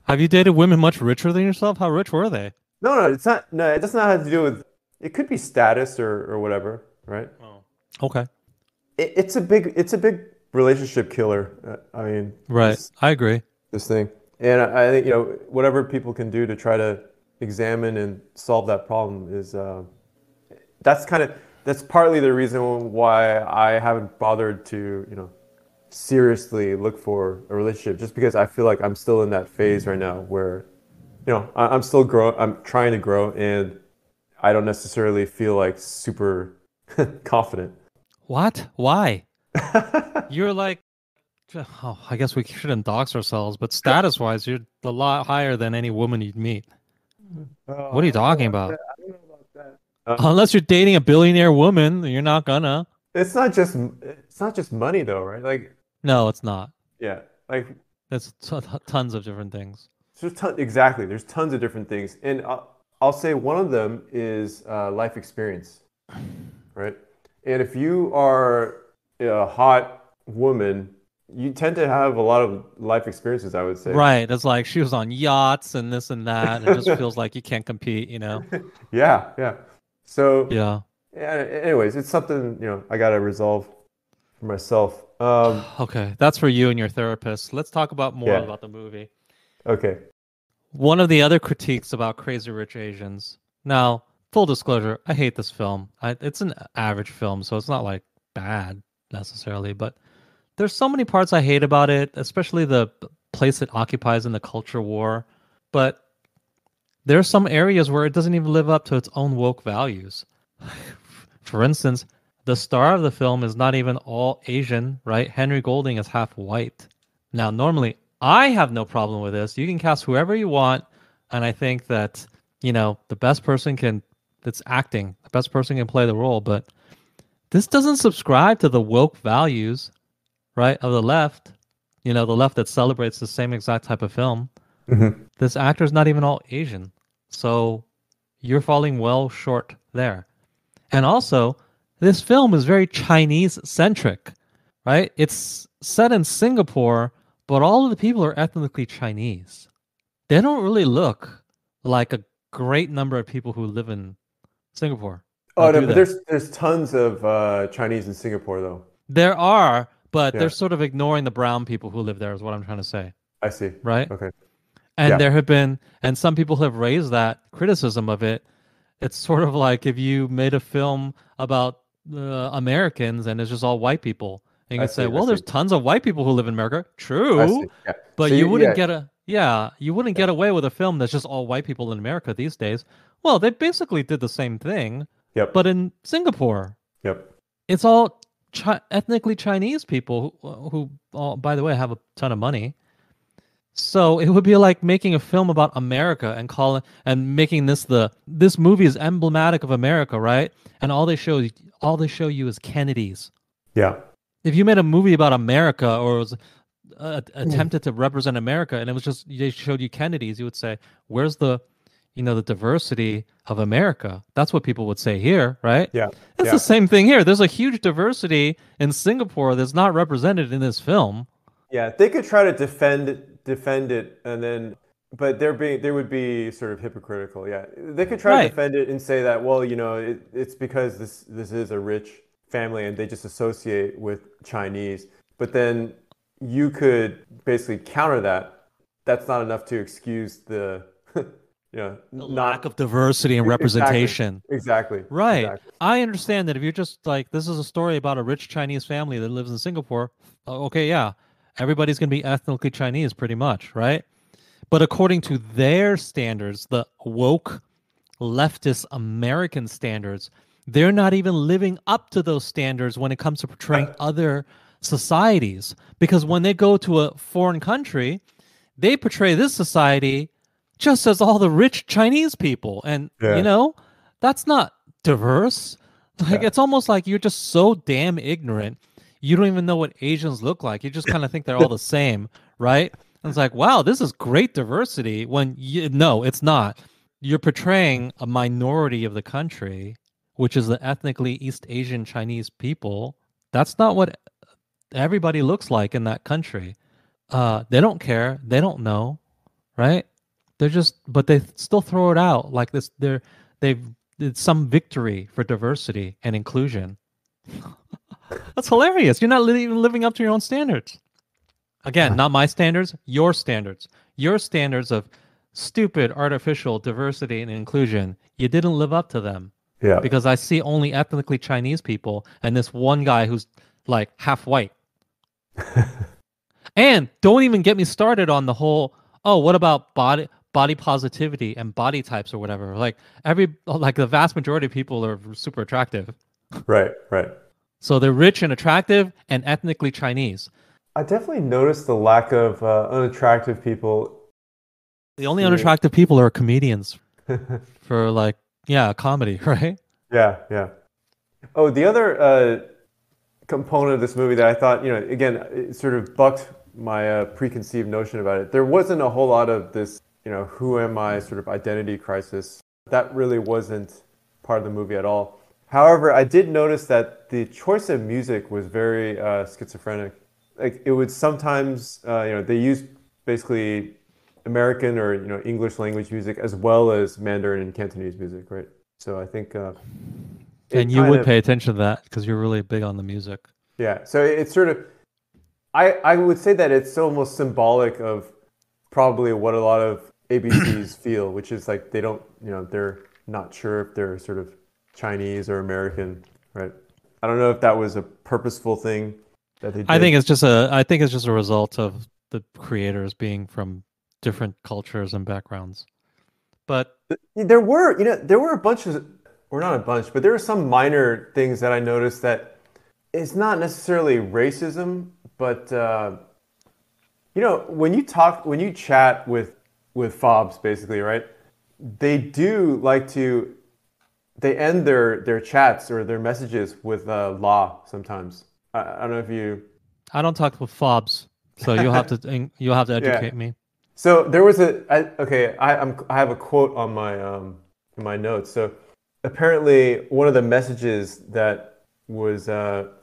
Have you dated women much richer than yourself? How rich were they? no, no, it's not. No, it does not have to do with. It could be status or whatever, right? Oh. Okay. It's a big relationship killer. I mean, Right. this I agree. this thing, and I think whatever people can do to try to examine and solve that problem is that's kind of that's partly the reason why I haven't bothered to seriously look for a relationship, just because I feel like I'm still in that phase right now where I'm still I'm trying to grow, and I don't necessarily feel like super confident. What? Why? You're like, oh, I guess we shouldn't dox ourselves, but status-wise, you're a lot higher than any woman you'd meet. What are Oh, you I don't know talking about about? that. I don't know about that. Unless you're dating a billionaire woman, you're not gonna. It's not just money though, right? Like, No, it's not. yeah, like It's tons of different things. exactly. There's tons of different things, and I'll say one of them is life experience, right? And if you are a hot woman, you tend to have a lot of life experiences, I would say. Right. It's like she was on yachts and this and that, and it just feels like you can't compete, you know? Yeah, yeah. So, Yeah. yeah, anyways, it's something, I gotta resolve for myself. Okay. That's for you and your therapist. Let's talk about more Yeah. about the movie. Okay. One of the other critiques about Crazy Rich Asians. Now, full disclosure, I hate this film. It's an average film, so it's not like bad necessarily, but there's so many parts I hate about it, especially the place it occupies in the culture war. But there are some areas where it doesn't even live up to its own woke values. For instance, the star of the film is not even all Asian, right? Henry Golding is half white. Now, normally, I have no problem with this. You can cast whoever you want, and I think that, the best person that's acting, the best person can play the role, but this doesn't subscribe to the woke values, right, of the left, the left that celebrates the same exact type of film. Hmm. This actor's not even all Asian. So you're falling well short there. And also, this film is very Chinese centric, right? It's set in Singapore, but all of the people are ethnically Chinese. They don't really look like a great number of people who live in Singapore. Now, Oh no, do but they? there's tons of Chinese in Singapore though. There are, but they're Yeah, sort of ignoring the brown people who live there, is what I'm trying to say, I see. right? Okay. And Yeah. there have been, and some people have raised that criticism of it. It's sort of like if you made a film about Americans and it's just all white people, and you I could say, see. I well, see. there's tons of white people who live in America. I True, see. Yeah. but So you wouldn't yeah, get you wouldn't yeah. get away with a film that's just all white people in America these days. Well, they basically did the same thing, but Yep. in Singapore, Yep. it's all ethnically Chinese people who all, by the way, have a ton of money. So it would be like making a film about America and calling and making this movie is emblematic of America, right? And all they show you is Kennedys. Yeah. If you made a movie about America or was Mm. attempted to represent America and it was just they showed you Kennedys, you would say, "Where's the diversity of America?" That's what people would say here, right? Yeah. It's the Yeah. same thing here. There's a huge diversity in Singapore that's not represented in this film. Yeah. They could try to defend it, and then, but they would be sort of hypocritical. Yeah. They could try to Right. defend it and say that, well, it's because this is a rich family and they just associate with Chinese. But then you could basically counter that. That's not enough to excuse the, The lack not of diversity and exactly, representation. exactly, Right. exactly. I understand that if you're just like, this is a story about a rich Chinese family that lives in Singapore, okay, yeah, everybody's going to be ethnically Chinese pretty much, right? But according to their standards, the woke leftist American standards, they're not even living up to those standards when it comes to portraying other societies. Because when they go to a foreign country, they portray this society just as all the rich Chinese people. And, Yeah, that's not diverse. Like, yeah. it's almost like you're just so damn ignorant. You don't even know what Asians look like. You just kind of think they're all the same, right? And it's like, wow, this is great diversity. No, it's not. You're portraying a minority of the country, which is the ethnically East Asian Chinese people. That's not what everybody looks like in that country. They don't care. They don't know, right? But they still throw it out like this. They've it's some victory for diversity and inclusion. That's hilarious. You're not even living up to your own standards. Again, not my standards, your standards. Your standards of stupid artificial diversity and inclusion. You didn't live up to them Yeah. because I see only ethnically Chinese people and this one guy who's like half white. And don't even get me started on the whole, oh, what about body positivity and body types or whatever? Like the vast majority of people are super attractive. Right, right. So they're rich and attractive and ethnically Chinese. I definitely noticed the lack of unattractive people The only here. unattractive people are comedians for like, yeah, comedy, right? Yeah, yeah. Oh, the other component of this movie that I thought, again, it sort of bucked my preconceived notion about it. There wasn't a whole lot of this, who am I sort of identity crisis. That really wasn't part of the movie at all. However, I did notice that the choice of music was very schizophrenic. Like it would sometimes, they used basically American or English language music as well as Mandarin and Cantonese music, right? So I think And it you kind would of pay attention to that because you're really big on the music. yeah. So it's sort of I would say that it's almost symbolic of probably what a lot of ABCs feel, which is like they don't, they're not sure if they're sort of Chinese or American, right? I don't know if that was a purposeful thing that they I did. think it's just a result of the creators being from different cultures and backgrounds. But There were a bunch of, or not a bunch, but there were some minor things that I noticed that it's not necessarily racism, but when you chat with fobs, basically, right? They do like to they end their chats or their messages with law sometimes. I don't know if you. I don't talk with fobs, so you'll have to Yeah. educate me. So there was okay. I have a quote on my in my notes. So apparently, one of the messages that was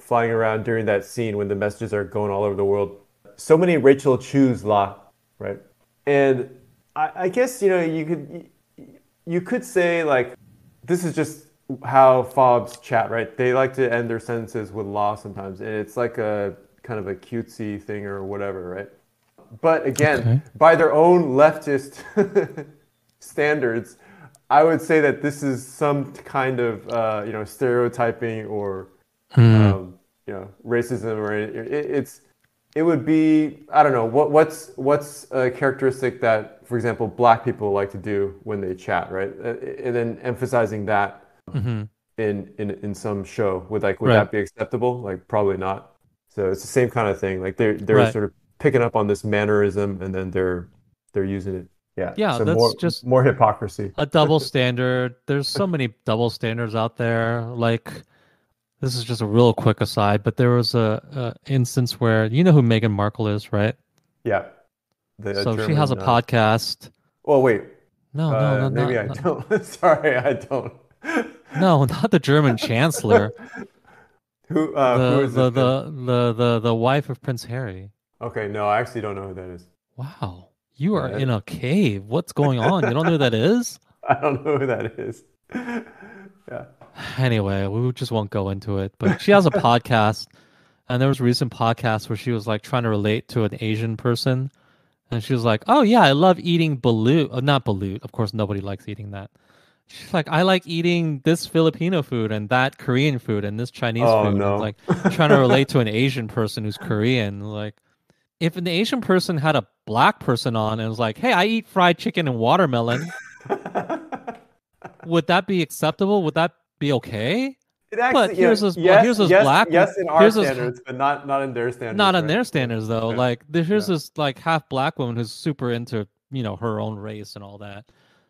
flying around during that scene when the messages are going all over the world. So many Rachel Chu's la, right? And I guess you could say like this is just how fobs chat, right? They like to end their sentences with la sometimes, and it's like a kind of a cutesy thing or whatever, right? But again, Okay. by their own leftist standards, I would say that this is some kind of stereotyping or Hmm. racism or it would be I don't know what's a characteristic that for example black people like to do when they chat, right? And then emphasizing that Hmm. in some show would Right. that be acceptable? Like probably not. So it's the same kind of thing. Like they're Right. sort of picking up on this mannerism and then they're using it. Yeah. Yeah, So that's more just more hypocrisy. a double standard. There's so many double standards out there. Like this is just a real quick aside, but there was a instance where you know who Meghan Markle is, right? Yeah. The So she has a German. podcast. Well, wait. No, no, no, Maybe not, I not don't. Sorry, I don't. no, not the German chancellor. Who The is this the then? the the wife of Prince Harry. Okay, no, I actually don't know who that is. Wow. You are Yeah, in a cave. What's going on? You don't know who that is? I don't know who that is. Yeah. Anyway, we just won't go into it. But she has a podcast, and there was a recent podcast where she was like trying to relate to an Asian person. And she was like, "Oh yeah, I love eating balut. Not balut. Of course, nobody likes eating that. She's like, I like eating this Filipino food and that Korean food and this Chinese Oh food. And it's no. like trying to relate to an Asian person who's Korean. Like, if an Asian person had a black person on and was like, "Hey, I eat fried chicken and watermelon," would that be acceptable? Would that be okay? It But actually, here's yes, this yes, black, yes in our here's this standards, but not in their not standards, on right? their Yeah. standards though. Yeah. Like here's Yeah. this like half black woman who's super into her own race and all that,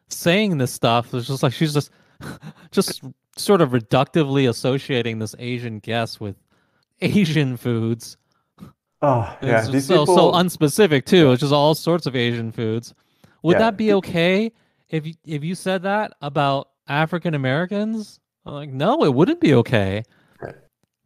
saying this stuff. It's just like she's just sort of reductively associating this Asian guest with Asian foods. Oh, And it's yeah. just These so people, unspecific too. yeah. It's just all sorts of Asian foods. Would Yeah. that be okay if you said that about African Americans? I'm like, no, it wouldn't be okay.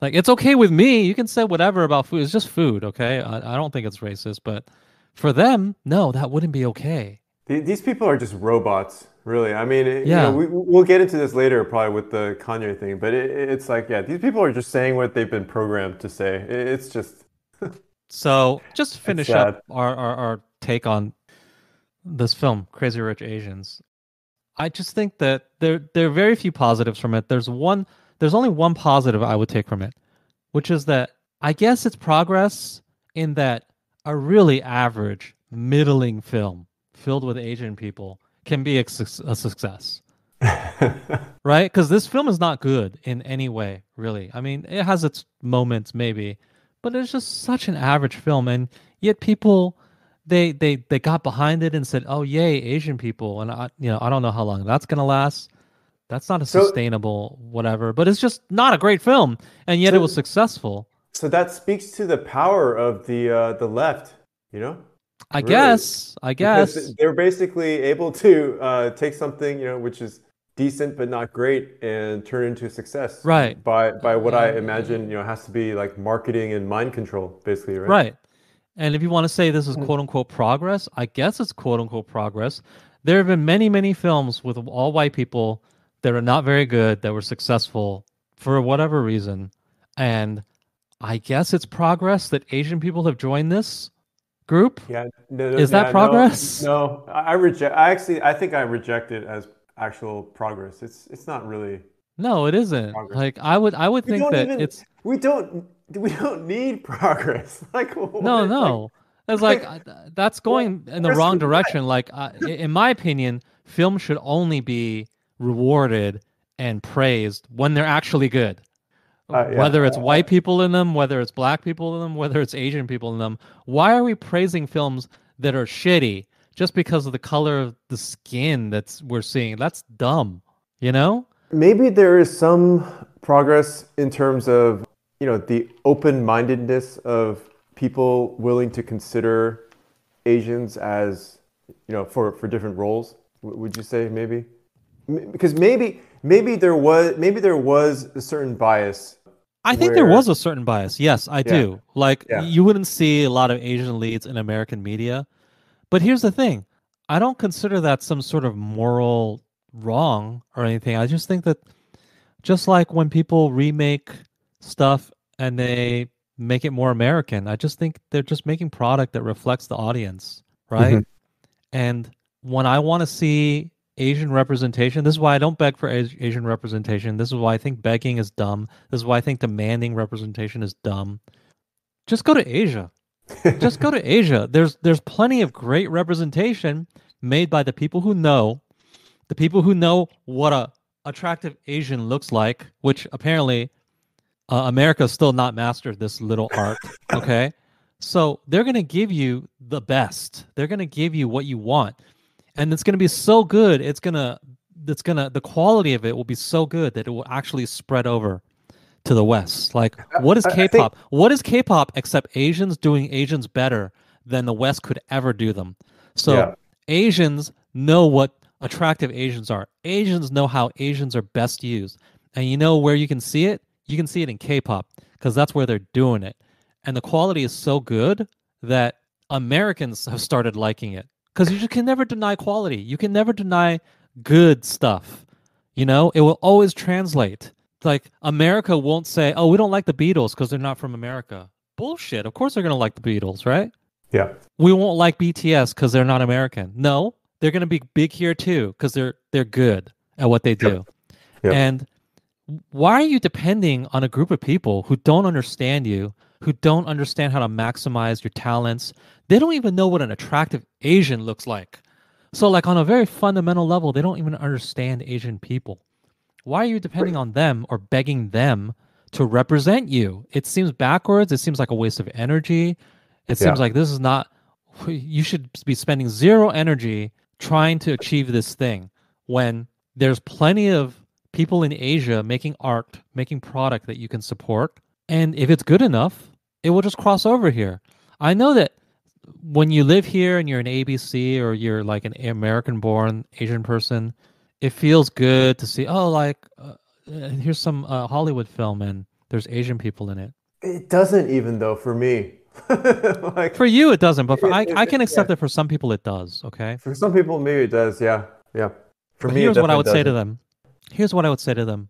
Like it's okay with me. You can say whatever about food. It's just food, okay? I don't think it's racist, but for them, no, that wouldn't be okay. These people are just robots, really. I mean, Yeah. we'll get into this later, probably with the Kanye thing, but it's like, yeah, these people are just saying what they've been programmed to say. It's just, So just to it's finish up sad. our take on this film, Crazy Rich Asians. I just think that there are very few positives from it. There's only one positive I would take from it, which is that I guess it's progress in that a really average, middling film filled with Asian people can be a success, right? Because this film is not good in any way, really. I mean, it has its moments maybe, but it's just such an average film, and yet people they got behind it and said, "Oh, yay, Asian people." And I don't know how long that's gonna last. That's not a So sustainable whatever, but it's just not a great film, and yet it was so successful. so that speaks to the power of the left, you know? I Really. guess, I Because guess, they're basically able to take something, which is decent but not great and turn it into a success right, by what I and imagine, has to be like marketing and mind control, basically, right? right. And if you want to say this is Mhm. quote unquote progress, I guess it's quote unquote progress. There have been many, many films with all white people that are not very good that were successful for whatever reason. And I guess it's progress that Asian people have joined this group. Yeah, no, no, Is that yeah, no, progress? no. I reject. I think I reject it as actual progress. It's not really No, it isn't. progress. Like I would We think don't that even it's we don't need progress. Like no, what? no. It's like Like that's what going in the progress wrong with what? direction. Like, in my opinion, films should only be rewarded and praised when they're actually good. Yeah, Whether it's white people in them, whether it's black people in them, whether it's Asian people in them. Why are we praising films that are shitty just because of the color of the skin that's we're seeing? That's dumb, you know? maybe there is some progress in terms of, the open-mindedness of people willing to consider Asians as, for different roles. Would you say maybe? Because maybe there was a certain bias I think there where was a certain bias. Yes, I yeah, do. Like yeah. you wouldn't see a lot of Asian leads in American media. But here's the thing. I don't consider that some sort of moral wrong or anything. I just think that just like when people remake stuff and they make it more American, I just think they're just making product that reflects the audience, right? Mhm. And when I want to see Asian representation, this is why I don't beg for Asian representation. This is why I think begging is dumb. This is why I think demanding representation is dumb. Just go to Asia. Just go to Asia. There's plenty of great representation made by the people who know what a attractive Asian looks like, which apparently America's still not mastered this little art. Okay, so they're gonna give you the best. They're gonna give you what you want, and it's gonna be so good. The quality of it will be so good that it will actually spread over to the West. Like, what is I think K-pop? What is K-pop except Asians doing Asians better than the West could ever do them? So yeah. Asians know what attractive Asians are. Asians know how Asians are best used. And you know where you can see it? You can see it in K-pop because that's where they're doing it. And the quality is so good that Americans have started liking it because you just can never deny quality. You can never deny good stuff. It will always translate. Like America won't say, "Oh, we don't like the Beatles because they're not from America." Bullshit. Of course they're going to like the Beatles, right? Yeah. We won't like BTS because they're not American. No, they're going to be big here too because they're good at what they Yep. do. Yep. And why are you depending on a group of people who don't understand you, who don't understand how to maximize your talents? They don't even know what an attractive Asian looks like. So, like on a very fundamental level, they don't even understand Asian people. Why are you depending on them or begging them to represent you? It seems backwards. It seems like a waste of energy. It seems Yeah. like this is not, you should be spending zero energy trying to achieve this thing when there's plenty of people in Asia making art, making product that you can support. And if it's good enough, it will just cross over here. I know that when you live here and you're an ABC or you're like an American born Asian person, it feels good to see, oh, like, here's some Hollywood film and there's Asian people in it. It doesn't even though for me. For Like you, it doesn't, but I can yeah. accept it for some people, it does. Okay. For some people maybe it does, yeah. Yeah. For But me it here's what I definitely would say to doesn't. them. Here's what I would say to them.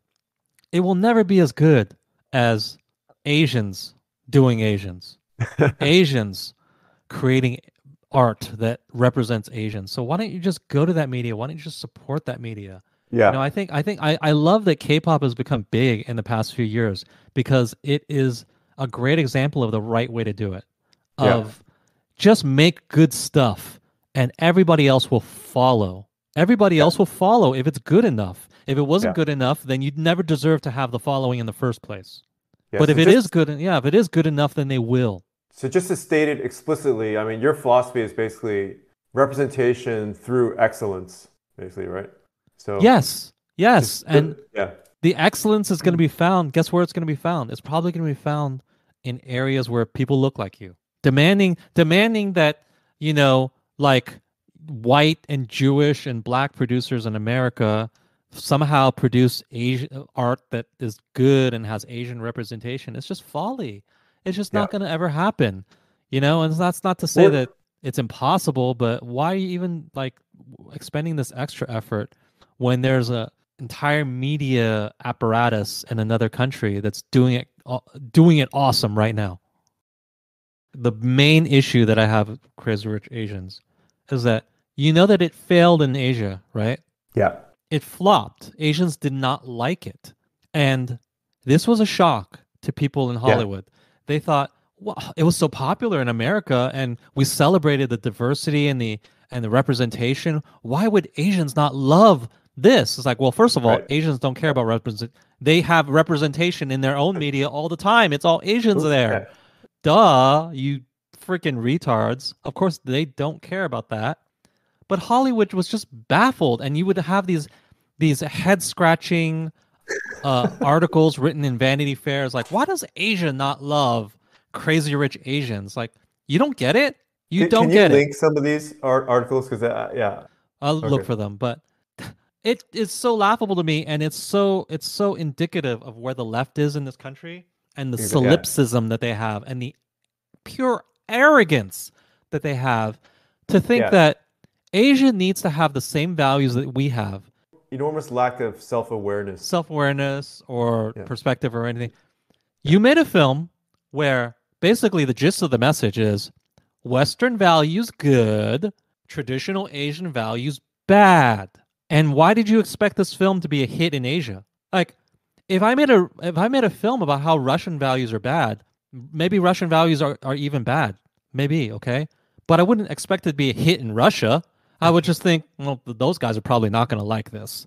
It will never be as good as Asians doing Asians. Asians creating art that represents Asians. So why don't you just go to that media? Why don't you just support that media? Yeah. I love that K-pop has become big in the past few years because it is a great example of the right way to do it. Yeah. Of just make good stuff and everybody else will follow. Everybody Yeah. else will follow if it's good enough. If it wasn't Yeah. good enough, then you'd never deserve to have the following in the first place. Yeah. But if it is good, yeah, if it is good enough, then they will. So just to state it explicitly, I mean, your philosophy is basically representation through excellence, basically, right? So Yes, yes, just and yeah, the excellence is going to be found. Guess where it's going to be found? It's probably going to be found in areas where people look like you, demanding that like white and Jewish and black producers in America somehow produce Asian art that is good and has Asian representation. It's just folly. It's just yeah. not going to ever happen, And that's not to say Well, that it's impossible, but why are you even like expending this extra effort when there's a entire media apparatus in another country that's doing it awesome right now? The main issue that I have with Crazy Rich Asians is that that it failed in Asia, right? yeah, It flopped. Asians did not like it. And this was a shock to people in yeah, Hollywood. They thought, wow, it was so popular in America and we celebrated the diversity and the representation. Why would Asians not love this? It's like, well, first of all, right. Asians don't care about represent. They have representation in their own media all the time. It's all Asians there. Yeah. Duh, you freaking retards. Of course, they don't care about that. But Hollywood was just baffled, and you would have these head scratching articles written in Vanity Fairs like, why does Asia not love Crazy Rich Asians? Like, you don't get it. You don't Can you get it. link some of these articles? Because yeah, I'll look okay, for them, but it is so laughable to me, and it's so indicative of where the left is in this country and the yeah. solipsism that they have and the pure arrogance that they have to think Yeah. that Asia needs to have the same values that we have, Enormous lack of self-awareness. self-awareness or Yeah, perspective or anything. yeah, You made a film where basically the gist of the message is Western values good, traditional Asian values bad. And why did you expect this film to be a hit in Asia? Like, if I made a film about how Russian values are bad, maybe Russian values are even bad. Maybe, okay? But I wouldn't expect it to be a hit in Russia. I would just think, well, those guys are probably not going to like this.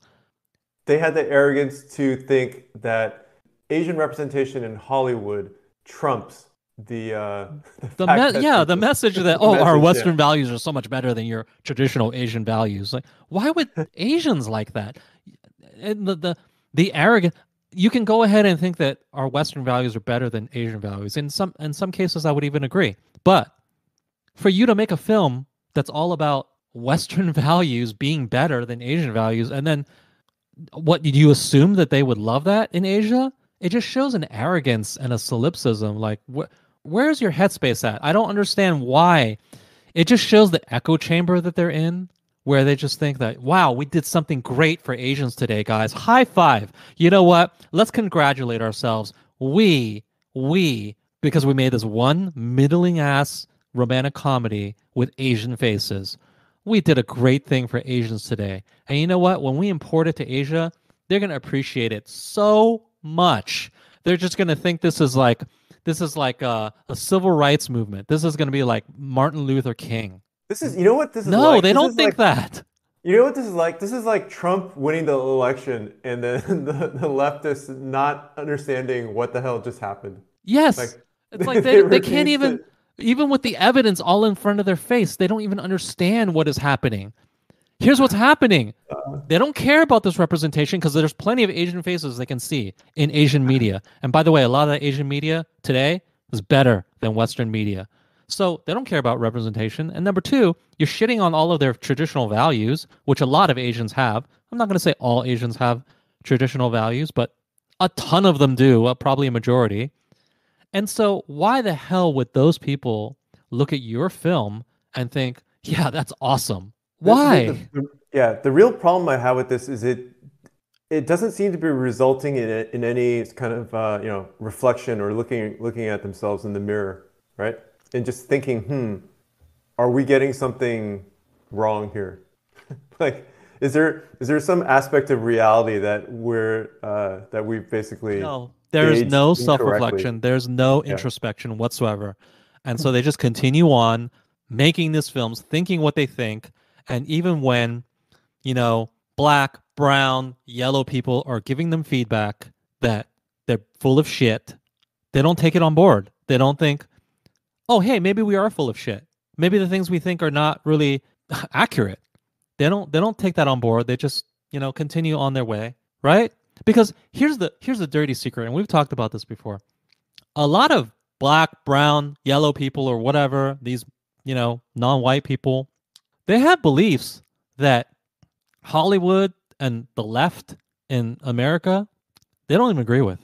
they had the arrogance to think that Asian representation in Hollywood trumps the fact that The message that the our message, yeah. Western values are so much better than your traditional Asian values. Like, why would Asians like that? And the arrogant. You can go ahead and think that our Western values are better than Asian values. In some cases, I would even agree. But for you to make a film that's all about Western values being better than Asian values, and then what did you assume that they would love that in Asia? It just shows an arrogance and a solipsism. Like, where's your headspace at? I don't understand why. It just shows the echo chamber that they're in, where they just think that, wow, we did something great for Asians today, guys. High five. You know what? Let's congratulate ourselves. Because we made this one middling ass romantic comedy with Asian faces. We did a great thing for Asians today. And you know what? When we import it to Asia, they're going to appreciate it so much. They're just going to think this is like a civil rights movement. This is going to be like Martin Luther King. This is, you know what this is No, like? they This don't is think like, that. you know what this is like? This is like Trump winning the election and then the leftists not understanding what the hell just happened. Yes. Like It's like they they can't refuse to. even with the evidence all in front of their face, they don't even understand what is happening. Here's what's happening. They don't care about this representation because there's plenty of Asian faces they can see in Asian media. And by the way, a lot of the Asian media today is better than Western media. So they don't care about representation. And number two, you're shitting on all of their traditional values, which a lot of Asians have. I'm not going to say all Asians have traditional values, but a ton of them do, probably a majority. And so why the hell would those people look at your film and think, yeah, that's awesome? Why? Yeah, the real problem I have with this is it doesn't seem to be resulting in any kind of reflection or looking at themselves in the mirror, right? And just thinking, are we getting something wrong here? Like, is there some aspect of reality that we've basically No, there's gauged no incorrectly? self-reflection. There's no Yeah, introspection whatsoever. And so they just continue on making these films, thinking what they think. And even when black, brown, yellow people are giving them feedback that they're full of shit, they don't take it on board. They don't think, oh, hey, maybe we are full of shit. Maybe the things we think are not really accurate. They don't take that on board. They just, continue on their way, right? Because here's the dirty secret, and we've talked about this before. A lot of black, brown, yellow people or whatever, these, non-white people, they have beliefs that Hollywood and the left in America, they don't even agree with.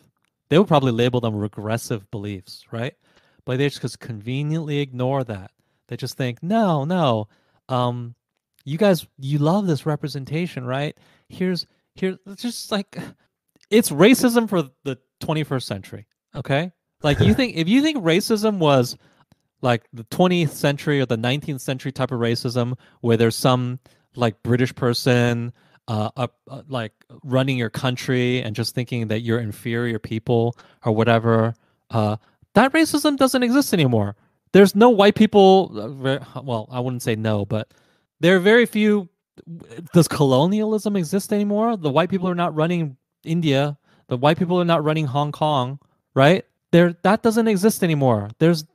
They would probably label them regressive beliefs, right? But they just conveniently ignore that. They just think, no, no, you guys, you love this representation, right? Here, it's just like it's racism for the 21st century. Okay, like if you think racism was like the 20th century or the 19th century type of racism, where there's some like British person like running your country and just thinking that you're inferior people or whatever, that racism doesn't exist anymore. There's no white people. Well, I wouldn't say no, but there are very few. Does colonialism exist anymore? The white people are not running India. The white people are not running Hong Kong, right? That doesn't exist anymore. There's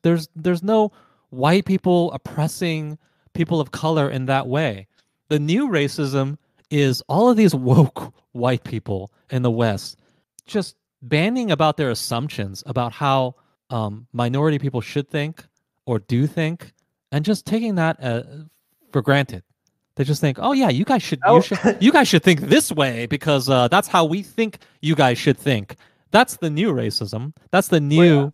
no white people oppressing people of color in that way. The new racism is all of these woke white people in the West just banning about their assumptions about how minority people should think or do think, and just taking that for granted. They just think, oh yeah, you guys should think this way because that's how we think you guys should think. That's the new racism. That's the new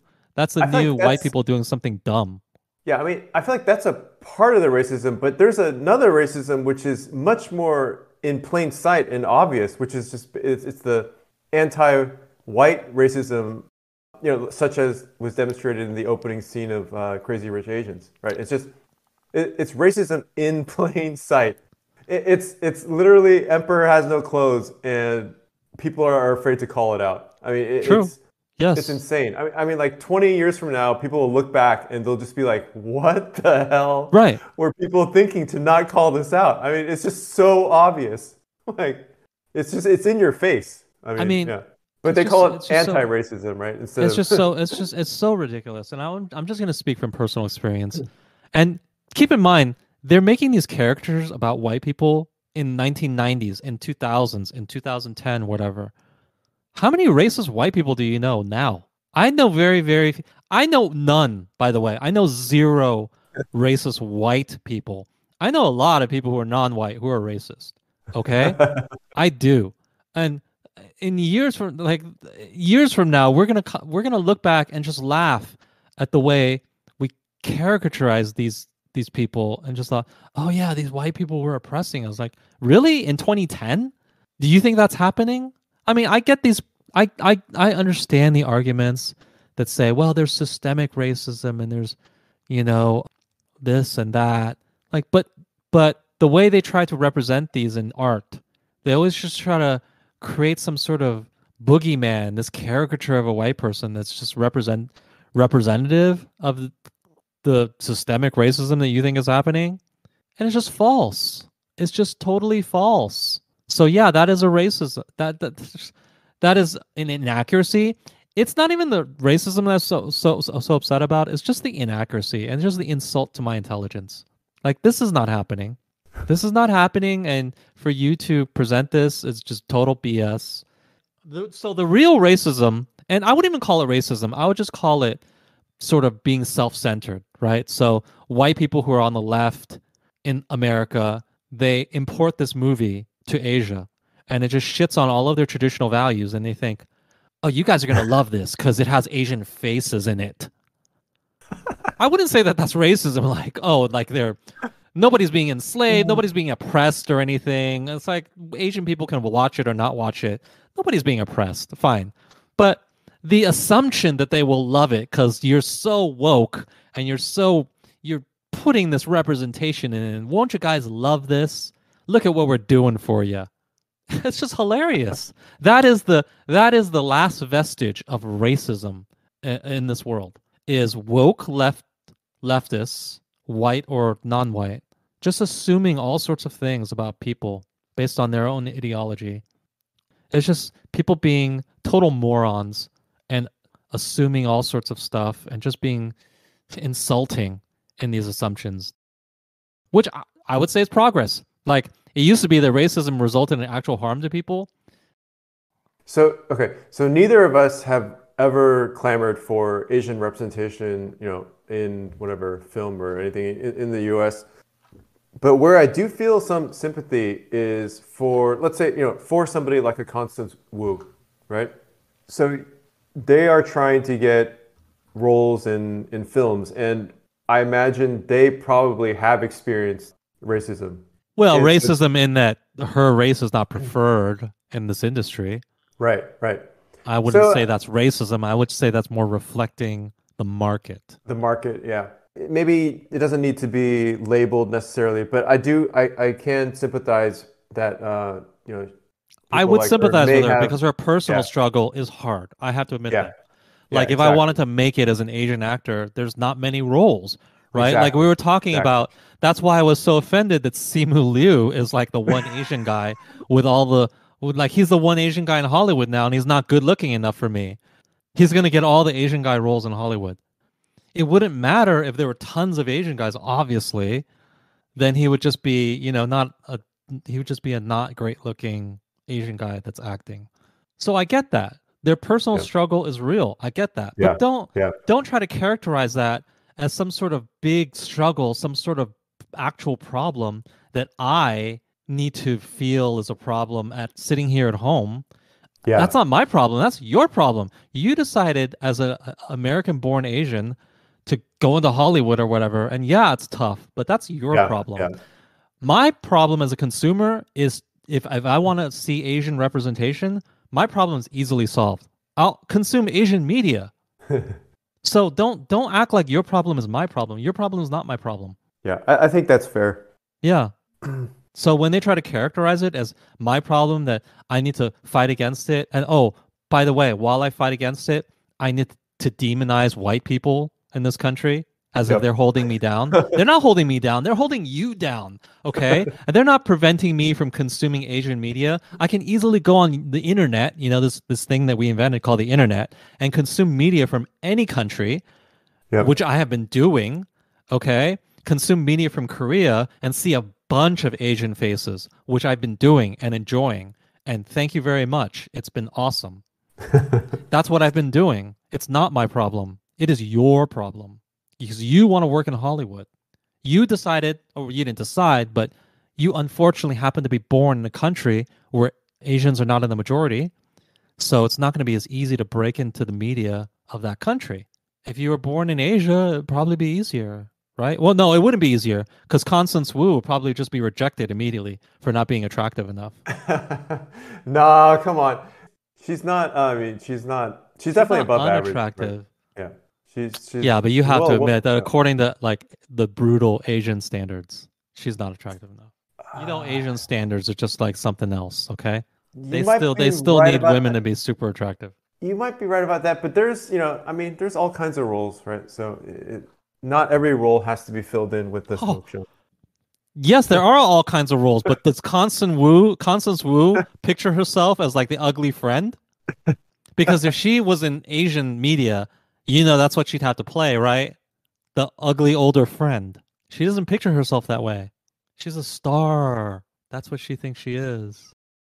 white people doing something dumb. Yeah, I mean, I feel like that's a part of the racism, but there's another racism which is much more in plain sight and obvious, which is just it's the anti-white racism, such as was demonstrated in the opening scene of Crazy Rich Asians, right? It's racism in plain sight. It's literally emperor has no clothes, and people are afraid to call it out. I mean, True. Yes. it's insane. I mean, like 20 years from now, people will look back and they'll just be like, "What the hell Right. were people thinking to not call this out?" I mean, it's just so obvious. Like, it's in your face. I mean, yeah. But they call it anti-racism, right? Instead it's of just so it's so ridiculous. And I'm just gonna speak from personal experience. And keep in mind, they're making these characters about white people in 1990s, in 2000s, in 2010, whatever. How many racist white people do you know now? I know I know none, by the way. I know zero racist white people. I know a lot of people who are non-white who are racist. Okay? I do. And in years from now, we're gonna look back and just laugh at the way we caricaturize these people and just thought, oh yeah, these white people were oppressing. I was like, really? In 2010? Do you think that's happening? I mean, I get these. I understand the arguments that say, well, there's systemic racism and there's, this and that. Like, but the way they try to represent these in art, they always just try to create some sort of boogeyman, this caricature of a white person that's just representative of the systemic racism that you think is happening, and it's just false. It's just totally false. So yeah, that is a racism. That is an inaccuracy. It's not even the racism that's so upset about. It's just the inaccuracy and just the insult to my intelligence. Like, this is not happening. This is not happening, and for you to present this is just total BS. So the real racism, and I wouldn't even call it racism. I would just call it sort of being self-centered, right? So white people who are on the left in America, they import this movie to Asia, and it just shits on all of their traditional values, and they think, oh, you guys are going to love this because it has Asian faces in it. I wouldn't say that that's racism, like, oh, like nobody's being enslaved, nobody's being oppressed or anything. It's like Asian people can watch it or not watch it. Nobody's being oppressed, fine. But the assumption that they will love it because you're so woke and you're putting this representation in, won't you guys love this? Look at what we're doing for you. It's just hilarious. That is the last vestige of racism in this world, is woke leftists, white or non-white, just assuming all sorts of things about people based on their own ideology. It's just people being total morons and assuming all sorts of stuff and just being insulting in these assumptions, which I would say is progress. Like it used to be that racism resulted in actual harm to people. So, okay, so neither of us have ever clamored for Asian representation, in whatever film or anything in the US. But where I do feel some sympathy is for, let's say, for somebody like a Constance Wu, right? So they are trying to get roles in films, and I imagine they probably have experienced racism. Well, And so, racism in that her race is not preferred in this industry. right, right. I wouldn't So say that's racism. I would say that's more reflecting the market. the market, yeah. Maybe it doesn't need to be labeled necessarily, but I can sympathize that, I people would like her sympathize may with her have, because her personal yeah, struggle is hard. I have to admit yeah, that. yeah, Like if I wanted exactly, to make it as an Asian actor, there's not many roles, right? Like we exactly, were talking exactly. about, that's why I was so offended that Simu Liu is like the one Asian guy with all the like he's the one Asian guy in Hollywood now and he's not good looking enough for me. He's going to get all the Asian guy roles in Hollywood. It wouldn't matter if there were tons of Asian guys, obviously, then he would just be, not a he would just be a not great looking Asian guy that's acting. So I get that. Their personal Yeah, struggle is real. I get that. yeah, But don't yeah, don't try to characterize that as some sort of big struggle, some sort of actual problem that I need to feel is a problem at sitting here at home. That's yeah, not my problem. That's your problem. You decided as a American born Asian to go into Hollywood or whatever. And yeah, it's tough, but that's your yeah, problem. yeah, My problem as a consumer is if I want to see Asian representation, my problem is easily solved. I'll consume Asian media. So don't act like your problem is my problem. Your problem is not my problem. yeah. I think that's fair. Yeah. So when they try to characterize it as my problem that I need to fight against it, and oh, by the way, while I fight against it, I need to demonize white people in this country as if they're Yep. holding me down. They're not holding me down. They're holding you down. Okay. And they're not preventing me from consuming Asian media. I can easily go on the internet, this thing that we invented called the internet, and consume media from any country, which Yep. I have been doing, okay? Consume media from Korea and see a bunch of Asian faces, which I've been doing and enjoying. And thank you very much. It's been awesome. That's what I've been doing. It's not my problem. It is your problem because you want to work in Hollywood. You decided, or you didn't decide, but you unfortunately happen to be born in a country where Asians are not in the majority. So it's not going to be as easy to break into the media of that country. If you were born in Asia, it'd probably be easier, right? Well, no, it wouldn't be easier because Constance Wu would probably just be rejected immediately for not being attractive enough. Nah, come on. She's not. I mean, she's not. She's She's definitely not above average, but unattractive. yeah, she's Yeah, but you have to well, admit that yeah. according to like the brutal Asian standards, she's not attractive enough. Asian standards are just like something else, okay? You They might still be they still right need about women that. to be super attractive. You might be right about that, but I mean, there's all kinds of roles, right? So not every role has to be filled in with the Oh, smoke show. yes, there are all kinds of roles, but does Constance Wu picture herself as like the ugly friend? Because if she was in Asian media, that's what she'd have to play, right? The ugly older friend. She doesn't picture herself that way. She's a star. That's what she thinks she is.